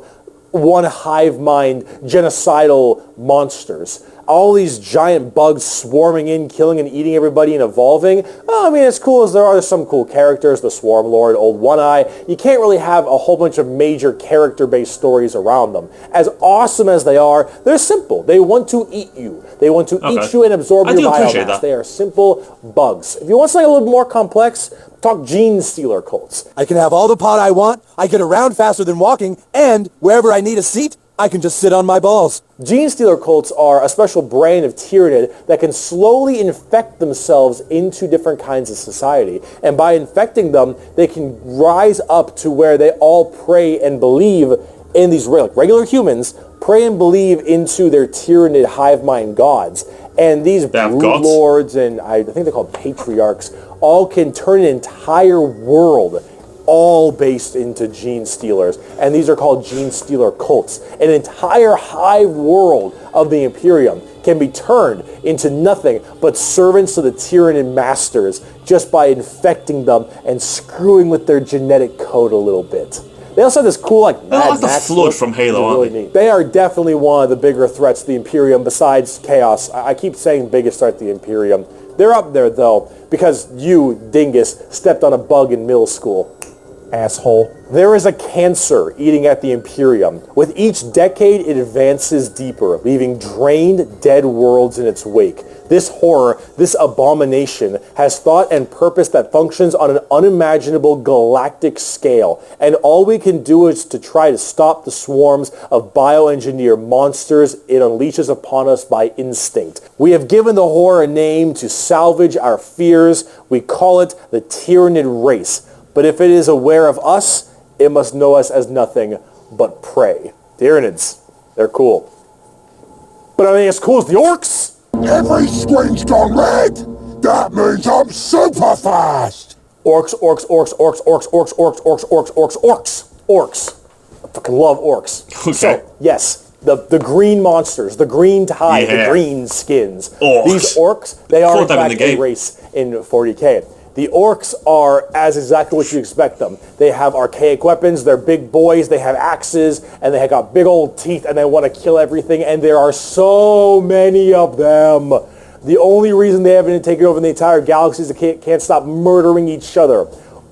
one hive mind genocidal monsters. All these giant bugs swarming in, killing and eating everybody and evolving. Well, I mean, as cool as there are some cool characters, the Swarm Lord, Old One-Eye, you can't really have a whole bunch of major character-based stories around them. As awesome as they are, they're simple. They want to eat you. They want to eat you and absorb your biomass. They are simple bugs. If you want something a little bit more complex, talk gene stealer cults. I can have all the pot I want, I get around faster than walking, and wherever I need a seat, I can just sit on my balls. Gene stealer cults are a special brand of Tyranid that can slowly infect themselves into different kinds of society. And by infecting them, they can rise up to where they all pray and believe in these regular humans, pray and believe into their Tyranid hive mind gods. And these brood lords and I think they're called patriarchs all can turn an entire world all based into gene stealers, and these are called gene stealer cults. An entire hive world of the Imperium can be turned into nothing but servants of the Tyranid masters just by infecting them and screwing with their genetic code a little bit. They also have this cool, like, Mad Max the Flood from Halo, really neat. They are definitely one of the bigger threats to the Imperium besides Chaos. I keep saying biggest threat to the Imperium. They're up there, though, because you, dingus, stepped on a bug in middle school. Asshole. There is a cancer eating at the Imperium. With each decade, it advances deeper, leaving drained, dead worlds in its wake. This horror, this abomination, has thought and purpose that functions on an unimaginable galactic scale, and all we can do is to try to stop the swarms of bioengineered monsters it unleashes upon us by instinct. We have given the horror a name to salvage our fears. We call it the Tyranid race. But if it is aware of us, it must know us as nothing but prey. Tyranids, they're cool. But are they as cool as the orcs? Every screen's gone red! That means I'm super fast! Orcs, orcs, orcs, orcs, orcs, orcs, orcs, orcs, orcs, orcs, orcs, orcs. I fucking love orcs. Okay. So, yes, the green monsters, the green tide, the green skins. Orcs. These orcs, they are in fact a race in 40K. The orcs are as exactly what you expect them. They have archaic weapons, they're big boys, they have axes, and they have got big old teeth, and they want to kill everything, and there are so many of them. The only reason they haven't taken over the entire galaxy is they can't stop murdering each other.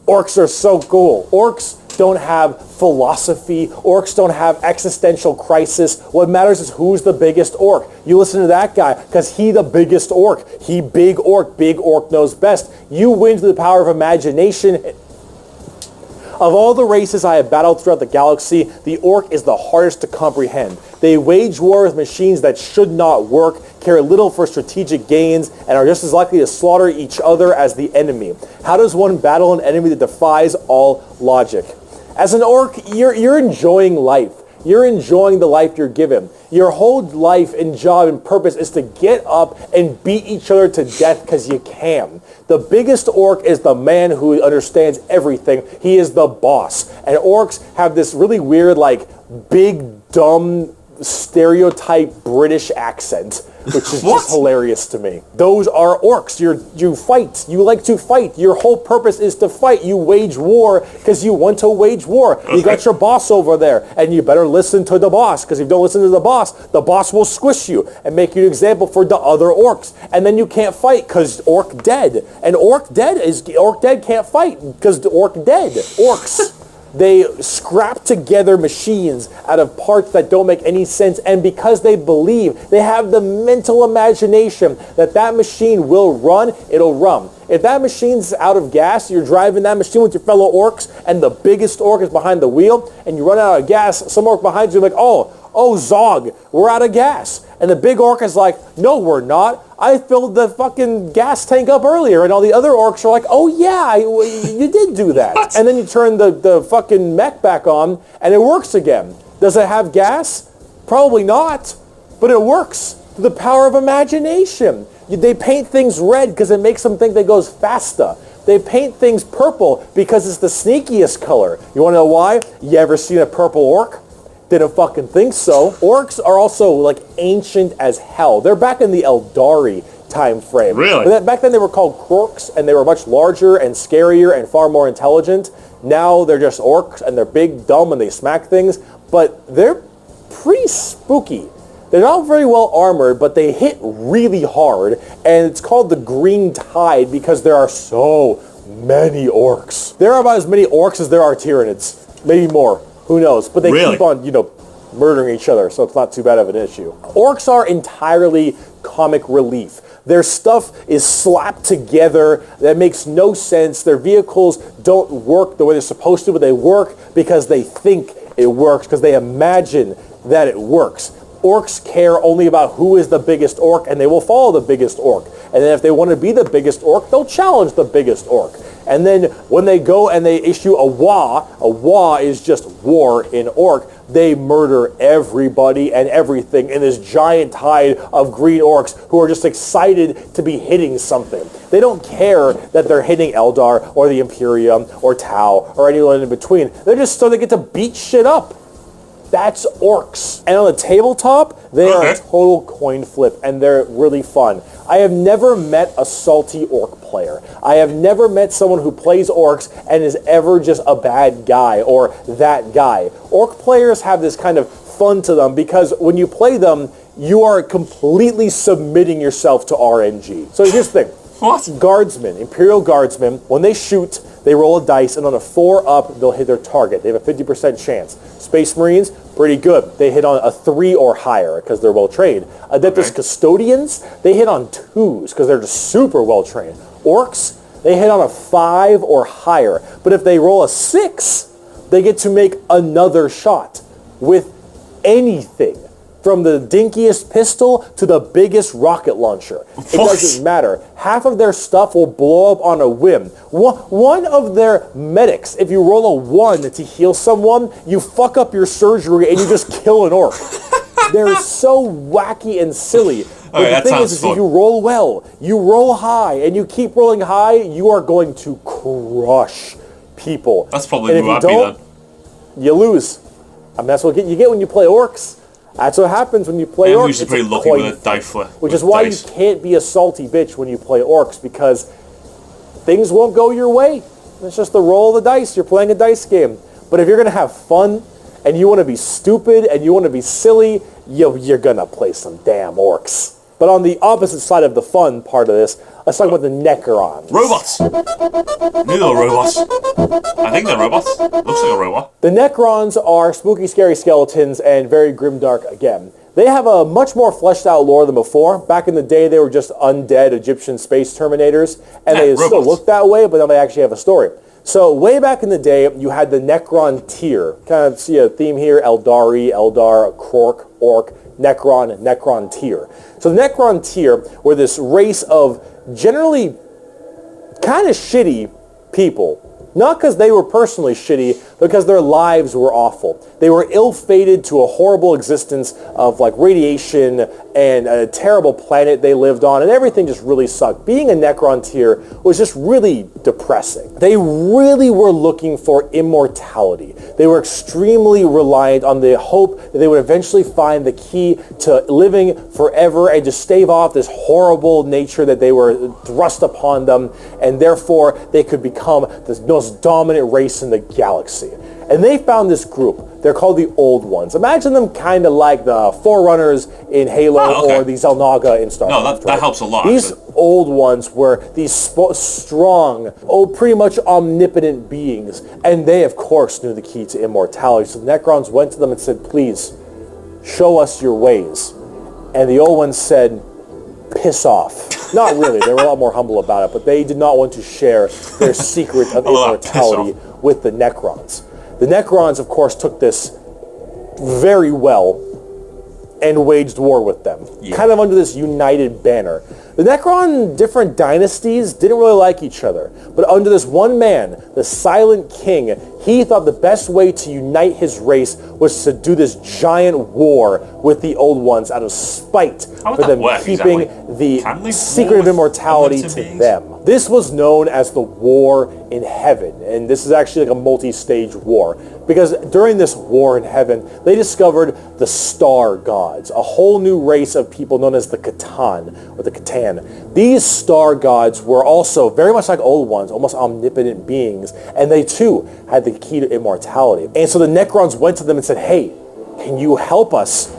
Orcs are so cool. Orcs don't have philosophy. Orcs don't have existential crisis. What matters is who's the biggest orc. You listen to that guy because he the biggest orc. He big orc. Big orc knows best. You win through the power of imagination. Of all the races I have battled throughout the galaxy, the orc is the hardest to comprehend. They wage war with machines that should not work, care little for strategic gains, and are just as likely to slaughter each other as the enemy. How does one battle an enemy that defies all logic? As an orc, you're enjoying life. You're enjoying the life you're given. Your whole life and job and purpose is to get up and beat each other to death because you can. The biggest orc is the man who understands everything. He is the boss. And orcs have this really weird, like, big, dumb, stereotype British accent, which is just hilarious to me. Those are orcs. You fight. You like to fight. Your whole purpose is to fight. You wage war because you want to wage war. You got your boss over there, and you better listen to the boss, because if you don't listen to the boss will squish you and make you an example for the other orcs. And then you can't fight because orc dead. And orc dead can't fight because the orc dead. Orcs. They scrap together machines out of parts that don't make any sense, and because they believe, they have the mental imagination that that machine will run, it'll run. If that machine's out of gas, you're driving that machine with your fellow orcs, and the biggest orc is behind the wheel, and you run out of gas, some orc behind you is like, oh, Zog, we're out of gas. And the big orc is like, no, we're not. I filled the fucking gas tank up earlier. And all the other orcs are like, oh yeah, you did do that. And then you turn the fucking mech back on, and it works again. Does it have gas? Probably not. But it works. The power of imagination. They paint things red because it makes them think they goes faster. They paint things purple because it's the sneakiest color. You want to know why? You ever seen a purple orc? Didn't fucking think so. Orcs are also like ancient as hell. They're back in the Eldari time frame. Really? But back then they were called Krorks, and they were much larger and scarier and far more intelligent. Now they're just orcs, and they're big, dumb, and they smack things. But they're pretty spooky. They're not very well armored, but they hit really hard. And it's called the Green Tide because there are so many orcs. There are about as many orcs as there are Tyranids. Maybe more. Who knows? But they keep on, murdering each other, so it's not too bad of an issue. Orcs are entirely comic relief. Their stuff is slapped together. That makes no sense. Their vehicles don't work the way they're supposed to, but they work because they think it works, because they imagine that it works. Orcs care only about who is the biggest orc, and they will follow the biggest orc. And then if they want to be the biggest orc, they'll challenge the biggest orc. And then when they go and they issue a wa is just war in orc, they murder everybody and everything in this giant tide of green orcs who are just excited to be hitting something. They don't care that they're hitting Eldar or the Imperium or Tau or anyone in between. They're just so they get to beat shit up. That's orcs. And on the tabletop, they are a total coin flip, and they're really fun. I have never met a salty orc player. I have never met someone who plays orcs and is ever just a bad guy or that guy. Orc players have this kind of fun to them because when you play them, you are completely submitting yourself to RNG. So here's the thing. What? Guardsmen, Imperial Guardsmen, when they shoot, they roll a dice, and on a 4 up, they'll hit their target. They have a 50% chance. Space Marines, pretty good. They hit on a 3 or higher because they're well trained. Adeptus Custodians, they hit on 2s because they're just super well trained. Orcs, they hit on a 5 or higher. But if they roll a 6, they get to make another shot with anything. From the dinkiest pistol to the biggest rocket launcher. It doesn't matter. Half of their stuff will blow up on a whim. One of their medics, if you roll a 1 to heal someone, you fuck up your surgery and you just kill an orc. They're so wacky and silly. But the thing is if you roll well, you roll high, and you keep rolling high, you are going to crush people. That's probably who I'd be then. You lose. I mean, that's what you get when you play orcs. That's what happens when you play orcs. I'm usually pretty lucky with a dice flip. Which is why you can't be a salty bitch when you play orcs, because things won't go your way. It's just the roll of the dice. You're playing a dice game. But if you're going to have fun, and you want to be stupid, and you want to be silly, you're going to play some damn orcs. But on the opposite side of the fun part of this, let's talk about the Necrons. Robots! Knew they were robots. I think they're robots. Looks like a robot. The Necrons are spooky, scary skeletons and very grimdark again. They have a much more fleshed out lore than before. Back in the day, they were just undead Egyptian space terminators, and they still look that way, but then they actually have a story. So way back in the day, you had the Necron tier. Kind of see a theme here: Eldari, Eldar, Krork, Orc, Necron, Necron tier. So the Necron tier were this race of generally kind of shitty people. Not because they were personally shitty, but because their lives were awful. They were ill-fated to a horrible existence of like radiation and a terrible planet they lived on, and everything just really sucked. Being a Necron tier was just really depressing. They really were looking for immortality. They were extremely reliant on the hope that they would eventually find the key to living forever and just stave off this horrible nature that they were thrust upon them, and therefore they could become the most dominant race in the galaxy. And they found this group. They're called the Old Ones. Imagine them kind of like the Forerunners in Halo or the Xel'Naga in Star Wars. No, that helps a lot. These Old Ones were these strong, pretty much omnipotent beings. And they, of course, knew the key to immortality. So the Necrons went to them and said, please, show us your ways. And the Old Ones said, piss off. Not really. They were a lot more humble about it, but they did not want to share their secret of immortality with the Necrons. The Necrons, of course, took this very well and waged war with them, kind of under this united banner. The Necron different dynasties didn't really like each other, but under this one man, the Silent King, he thought the best way to unite his race was to do this giant war with the Old Ones out of spite for them keeping the secret of immortality to them. This was known as the War in Heaven, and this is actually like a multi-stage war, because during this war in heaven, they discovered the Star Gods, a whole new race of people known as the Catan, or the Catan. These Star Gods were also very much like Old Ones, almost omnipotent beings, and they too had the key to immortality. And so the Necrons went to them and said, hey, can you help us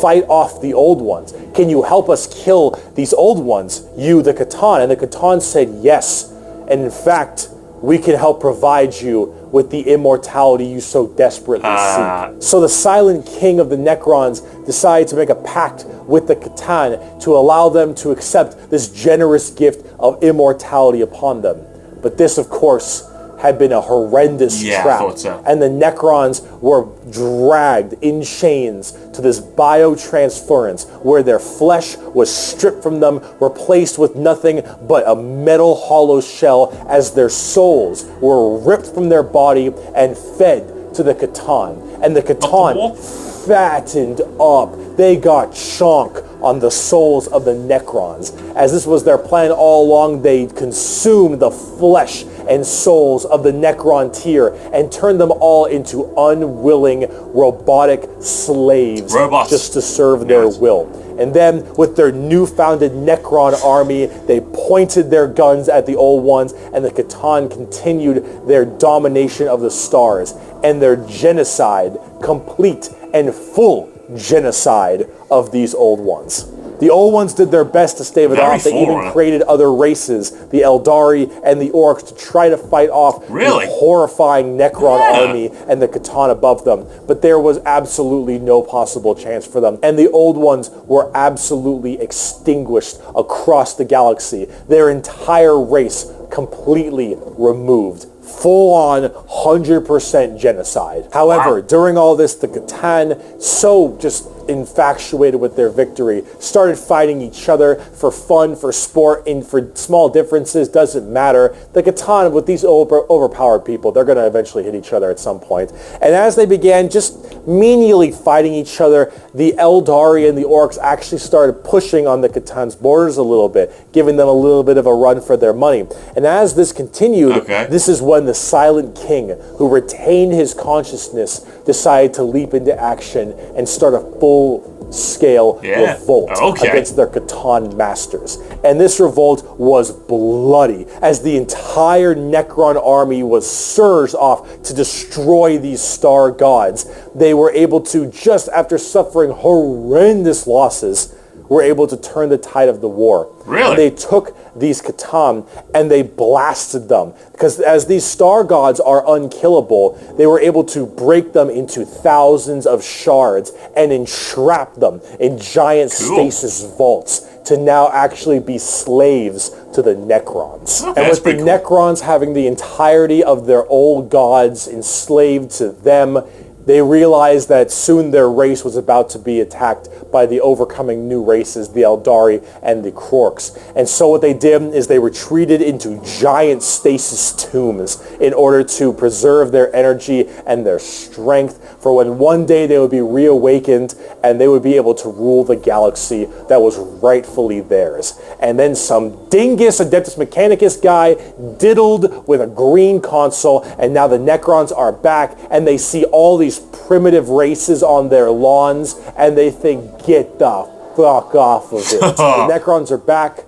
fight off the Old Ones? Can you help us kill these Old Ones, you, the Catan? And the Catan said yes. And in fact, we can help provide you with the immortality you so desperately seek. So the Silent King of the Necrons decided to make a pact with the Catan to allow them to accept this generous gift of immortality upon them. But this, of course, had been a horrendous trap. I thought so. And the Necrons were dragged in chains to this biotransference where their flesh was stripped from them, replaced with nothing but a metal hollow shell, as their souls were ripped from their body and fed to the Catan. And the Catan fattened up. They got chonk on the souls of the Necrons. As this was their plan all along, they consumed the flesh and souls of the Necron tier and turned them all into unwilling robotic slaves just to serve their will. And then with their new-founded Necron army, they pointed their guns at the Old Ones, and the Catan continued their domination of the stars and their genocide, complete and full genocide of these Old Ones. The Old Ones did their best to stave it off. They even created other races, the Eldari and the Orcs, to try to fight off the horrifying Necron army and the Catan above them. But there was absolutely no possible chance for them. And the Old Ones were absolutely extinguished across the galaxy. Their entire race completely removed. Full-on 100% genocide. However, during all this, the Catan, so just infatuated with their victory, started fighting each other for fun, for sport, and for small differences. Doesn't matter. The Catan, with these overpowered people, they're going to eventually hit each other at some point. And as they began just menially fighting each other, the Eldari and the Orcs actually started pushing on the Catan's borders a little bit, giving them a little bit of a run for their money. And as this continued, this is when the Silent King, who retained his consciousness, decided to leap into action and start a full-scale revolt against their Catan masters. And this revolt was bloody, as the entire Necron army was surged off to destroy these star gods. They were able to, just after suffering horrendous losses, were able to turn the tide of the war. And they took these Catan and they blasted them. Because as these star gods are unkillable, they were able to break them into thousands of shards and entrap them in giant stasis vaults to now actually be slaves to the Necrons. And with the Necrons having the entirety of their old gods enslaved to them, they realized that soon their race was about to be attacked by the overcoming new races, the Eldari and the Krorks. And so what they did is they retreated into giant stasis tombs in order to preserve their energy and their strength for when one day they would be reawakened and they would be able to rule the galaxy that was rightfully theirs. And then some dingus Adeptus Mechanicus guy diddled with a green console, and now the Necrons are back and they see all these primitive races on their lawns and they think, get the fuck off of it. The Necrons are back,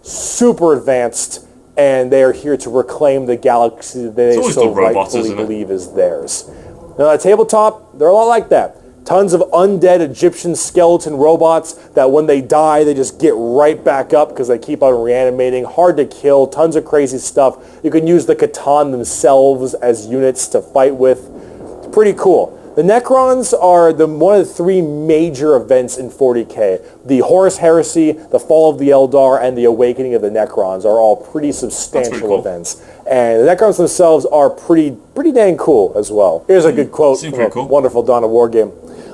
super advanced, and they are here to reclaim the galaxy that they so rightfully believe is theirs. Now at tabletop, they're a lot like that. Tons of undead Egyptian skeleton robots that when they die, they just get right back up because they keep on reanimating. Hard to kill, tons of crazy stuff. You can use the Catan themselves as units to fight with. It's pretty cool. The Necrons are one of the three major events in 40k. The Horus Heresy, the Fall of the Eldar, and the Awakening of the Necrons are all pretty substantial events. And the Necrons themselves are pretty dang cool as well. Here's a good quote from a wonderful Dawn of War game.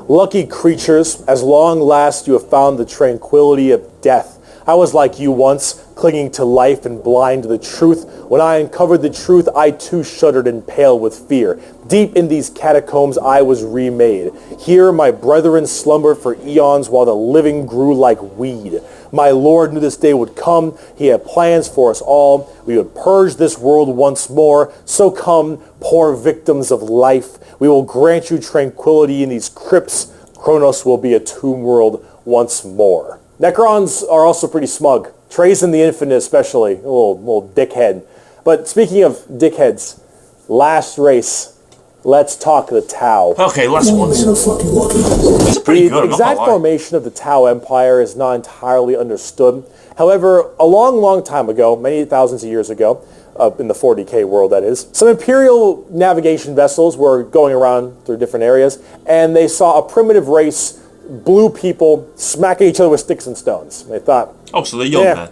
Lucky creatures, as long last you have found the tranquility of death. I was like you once, clinging to life and blind to the truth. When I uncovered the truth, I too shuddered and paled with fear. Deep in these catacombs I was remade. Here my brethren slumbered for eons while the living grew like weed. My Lord knew this day would come. He had plans for us all. We would purge this world once more. So come, poor victims of life. We will grant you tranquility in these crypts. Kronos will be a tomb world once more. Necrons are also pretty smug. Trazen the Infinite especially, a little dickhead. But speaking of dickheads, last race. Let's talk the Tau. Okay, last one. These are pretty good. The exact formation of the Tau Empire is not entirely understood. However, a long time ago, many thousands of years ago, in the 40K world that is, some Imperial navigation vessels were going around through different areas, and they saw a primitive race, blue people, smacking each other with sticks and stones. They thought, oh, so they're young then.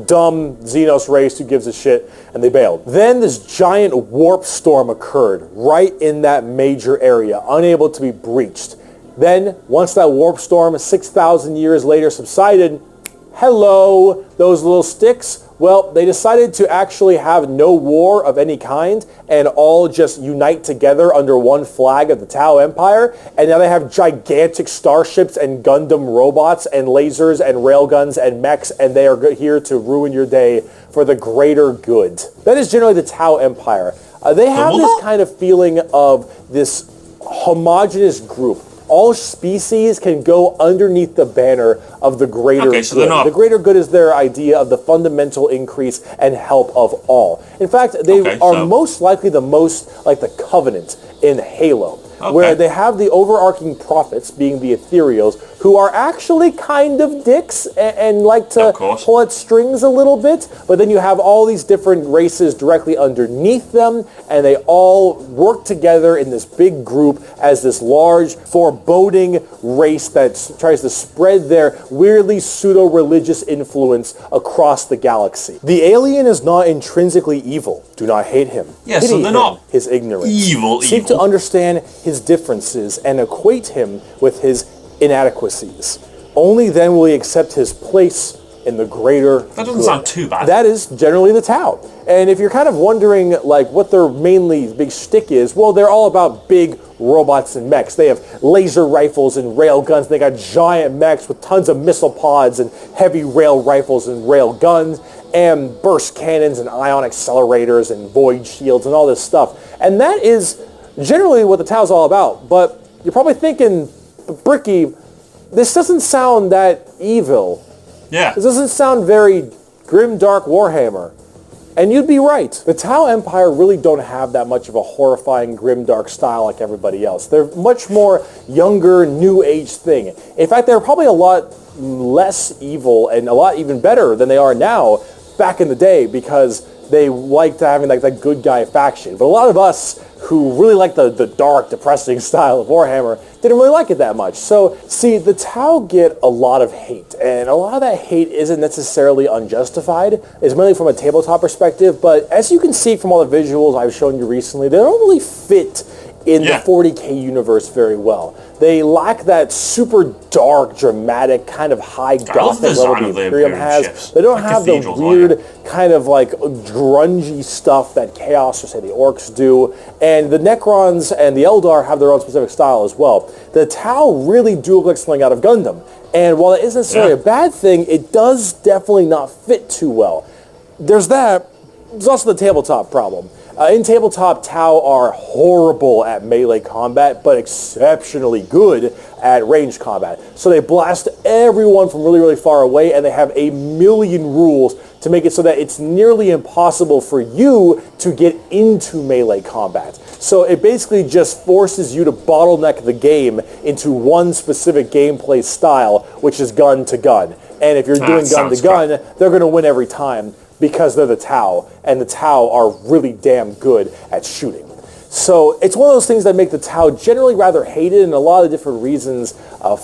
Dumb Xenos race, who gives a shit, and they bailed. Then this giant warp storm occurred right in that major area, unable to be breached. Then, once that warp storm 6,000 years later subsided, hello, those little sticks. Well, they decided to actually have no war of any kind and all just unite together under one flag of the Tau Empire. And now they have gigantic starships and Gundam robots and lasers and railguns and mechs, and they are here to ruin your day for the greater good. That is generally the Tau Empire. They have this kind of feeling of this homogenous group. All species can go underneath the banner of the greater good. The greater good is their idea of the fundamental increase and help of all. In fact, they are most likely the most like the Covenant in Halo, where they have the overarching prophets, being the ethereals, who are actually kind of dicks and like to pull at strings a little bit, but then you have all these different races directly underneath them, and they all work together in this big group as this large, foreboding race that tries to spread their weirdly pseudo-religious influence across the galaxy. The alien is not intrinsically evil. Do not hate him. Yeah, so they're not his ignorance. Evil. Seek to understand his differences and equate him with his inadequacies. Only then will he accept his place in the greater That doesn't sound too bad. That is generally the Tau. And if you're kind of wondering like what their mainly big shtick is, well, they're all about big robots and mechs. They have laser rifles and rail guns. They got giant mechs with tons of missile pods and heavy rail rifles and rail guns and burst cannons and ion accelerators and void shields and all this stuff. And that is generally what the Tau's all about. But you're probably thinking, Bricky, this doesn't sound that evil. Yeah. This doesn't sound very grim, dark Warhammer. And you'd be right. The Tau Empire really don't have that much of a horrifying, grim, dark style like everybody else. They're much more younger, new age thing. In fact, they're probably a lot less evil and a lot even better than they are now back in the day, because they liked having like that good guy faction. But a lot of us who really like the dark, depressing style of Warhammer didn't really like it that much. So, see, the Tau get a lot of hate, and a lot of that hate isn't necessarily unjustified. It's mainly from a tabletop perspective, but as you can see from all the visuals I've shown you recently, they don't really fit in the 40K universe very well. They lack that super dark, dramatic, kind of high gothic level the Imperium has. They don't have the weird kind of like grungy stuff that Chaos or say the Orcs do. And the Necrons and the Eldar have their own specific style as well. The Tau really do look like something out of Gundam. And while it isn't necessarily a bad thing, it does definitely not fit too well. There's that. There's also the tabletop problem. In tabletop, Tau are horrible at melee combat, but exceptionally good at range combat. So they blast everyone from really, really far away, and they have a million rules to make it so that it's nearly impossible for you to get into melee combat. So it basically just forces you to bottleneck the game into one specific gameplay style, which is gun to gun. And if you're doing gun to gun, they're going to win every time, because they're the Tau, and the Tau are really damn good at shooting. So it's one of those things that make the Tau generally rather hated, and a lot of different reasons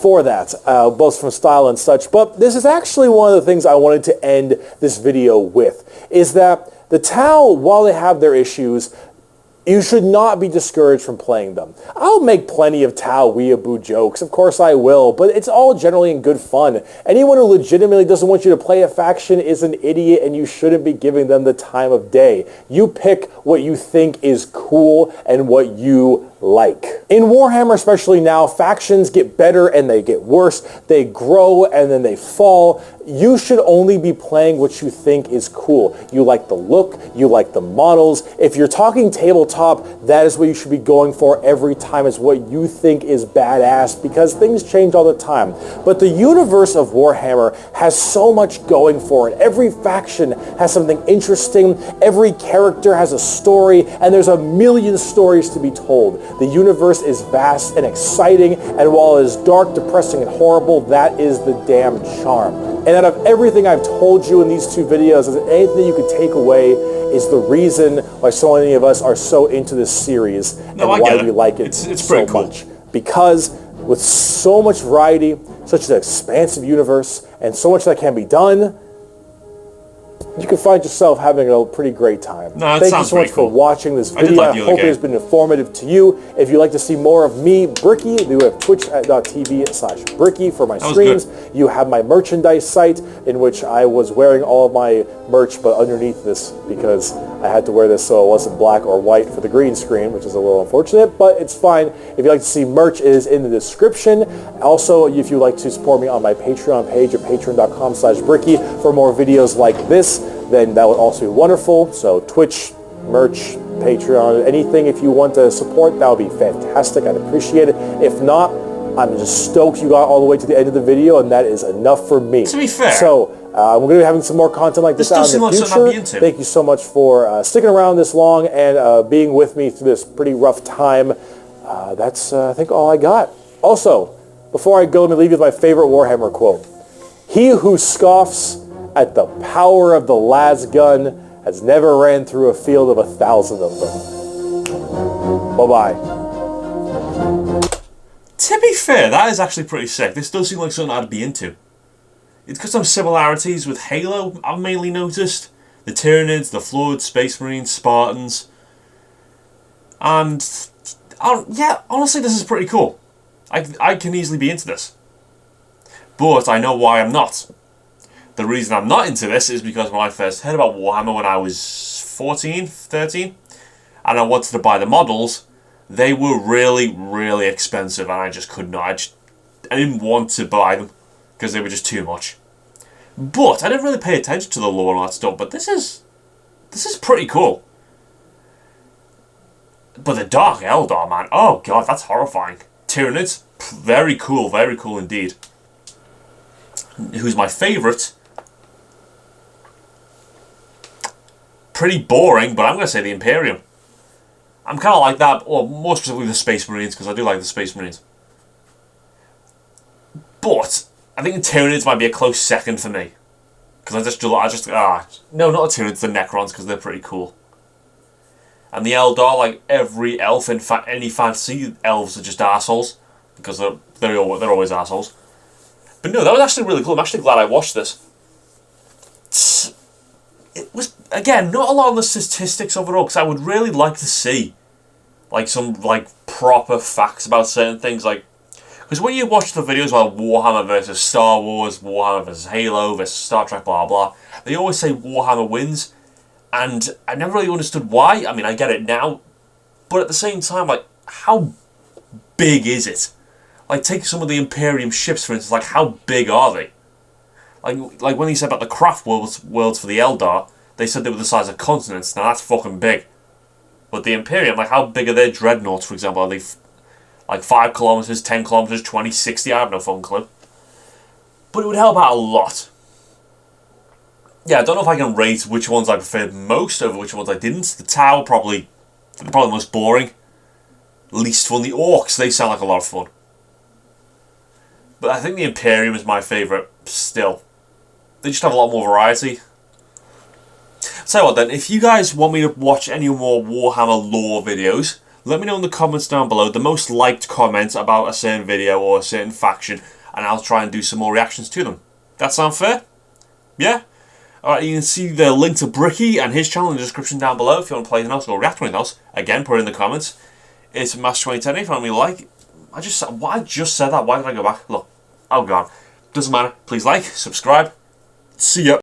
for that, both from style and such. But this is actually one of the things I wanted to end this video with, is that the Tau, while they have their issues, You should not be discouraged from playing them. I'll make plenty of Tao weeaboo jokes, of course I will, but it's all generally in good fun. Anyone who legitimately doesn't want you to play a faction is an idiot, and you shouldn't be giving them the time of day. You pick what you think is cool and what you like. In Warhammer, especially now, factions get better and they get worse. They grow and then they fall. You should only be playing what you think is cool. You like the look, you like the models. If you're talking tabletop, that is what you should be going for every time, is what you think is badass, because things change all the time. But the universe of Warhammer has so much going for it. Every faction has something interesting, every character has a story, and there's a million stories to be told. The universe is vast and exciting, and while it is dark, depressing, and horrible, that is the damn charm. And out of everything I've told you in these two videos, is anything you could take away is the reason why so many of us are so into this series and why we like it so much. Because with so much variety, such an expansive universe, and so much that can be done, you can find yourself having a pretty great time. Thank you so much for watching this video. I hope it has been informative to you. If you'd like to see more of me, Bricky, we have twitch.tv/Bricky for my streams. You have my merchandise site, in which I was wearing all of my merch, but underneath this, because I had to wear this so it wasn't black or white for the green screen, which is a little unfortunate, but it's fine. If you'd like to see merch, it is in the description. Also, if you'd like to support me on my Patreon page at patreon.com/Bricky for more videos like this, then that would also be wonderful. So Twitch, merch, Patreon, anything if you want to support, that would be fantastic. I'd appreciate it. If not, I'm just stoked you got all the way to the end of the video, and that is enough for me. To be fair. So, we're going to be having some more content like this out in the future. Thank you so much for sticking around this long and being with me through this pretty rough time. That's, I think, all I got. Also, before I go, let me leave you with my favorite Warhammer quote. He who scoffs at the power of the last gun has never ran through a field of 1,000 of them. Bye-bye. To be fair, that is actually pretty sick. This does seem like something I'd be into. It's got some similarities with Halo, I've mainly noticed. The Tyranids, the Floods, Space Marines, Spartans. And, yeah, honestly, this is pretty cool. I can easily be into this. But I know why I'm not. The reason I'm not into this is because when I first heard about Warhammer when I was 14, 13, and I wanted to buy the models, they were really, really expensive, and I just could not. I didn't want to buy them because they were just too much. But I didn't really pay attention to the lore and all that stuff. But this is pretty cool. But the Dark Eldar, man, oh god, that's horrifying. Tyranids, very cool indeed. Who's my favourite? Pretty boring, but I'm going to say the Imperium. I'm kind of like that, or more specifically the Space Marines, because I do like the Space Marines. But I think the Tyranids might be a close second for me, because no, not the Tyranids, the Necrons, because they're pretty cool. And the Eldar, like every elf in any fantasy, elves are just assholes, because they're always assholes. But no, that was actually really cool. I'm actually glad I watched this. It was, again, not a lot on the statistics overall, because I would really like to see some proper facts about certain things, because when you watch the videos about Warhammer versus Star Wars, Warhammer versus Halo versus Star Trek, blah blah, they always say Warhammer wins, and I never really understood why. I mean, I get it now, but at the same time, how big is it? Take some of the Imperium ships, for instance, how big are they? Like when he said about the craft worlds for the Eldar, they said they were the size of continents. Now that's fucking big. But the Imperium, how big are their dreadnoughts, for example? Are they 5 kilometers, 10 kilometers, 20, 60? I have no fucking clue. But it would help out a lot. Yeah, I don't know if I can rate which ones I preferred most over which ones I didn't. The Tau probably the most boring. Least fun. The Orcs, they sound like a lot of fun. But I think the Imperium is my favourite still. They just have a lot more variety. Tell you what then, if you guys want me to watch any more Warhammer lore videos, let me know in the comments down below the most liked comments about a certain video or a certain faction, and I'll try and do some more reactions to them. That sound fair? Yeah? Alright, you can see the link to Bricky and his channel in the description down below if you want to play anything else or react to anything else. Again, put it in the comments. It's Master 2010. If you want me to like, I just said that. Why did I go back? Look, oh god, doesn't matter. Please like, subscribe. See ya.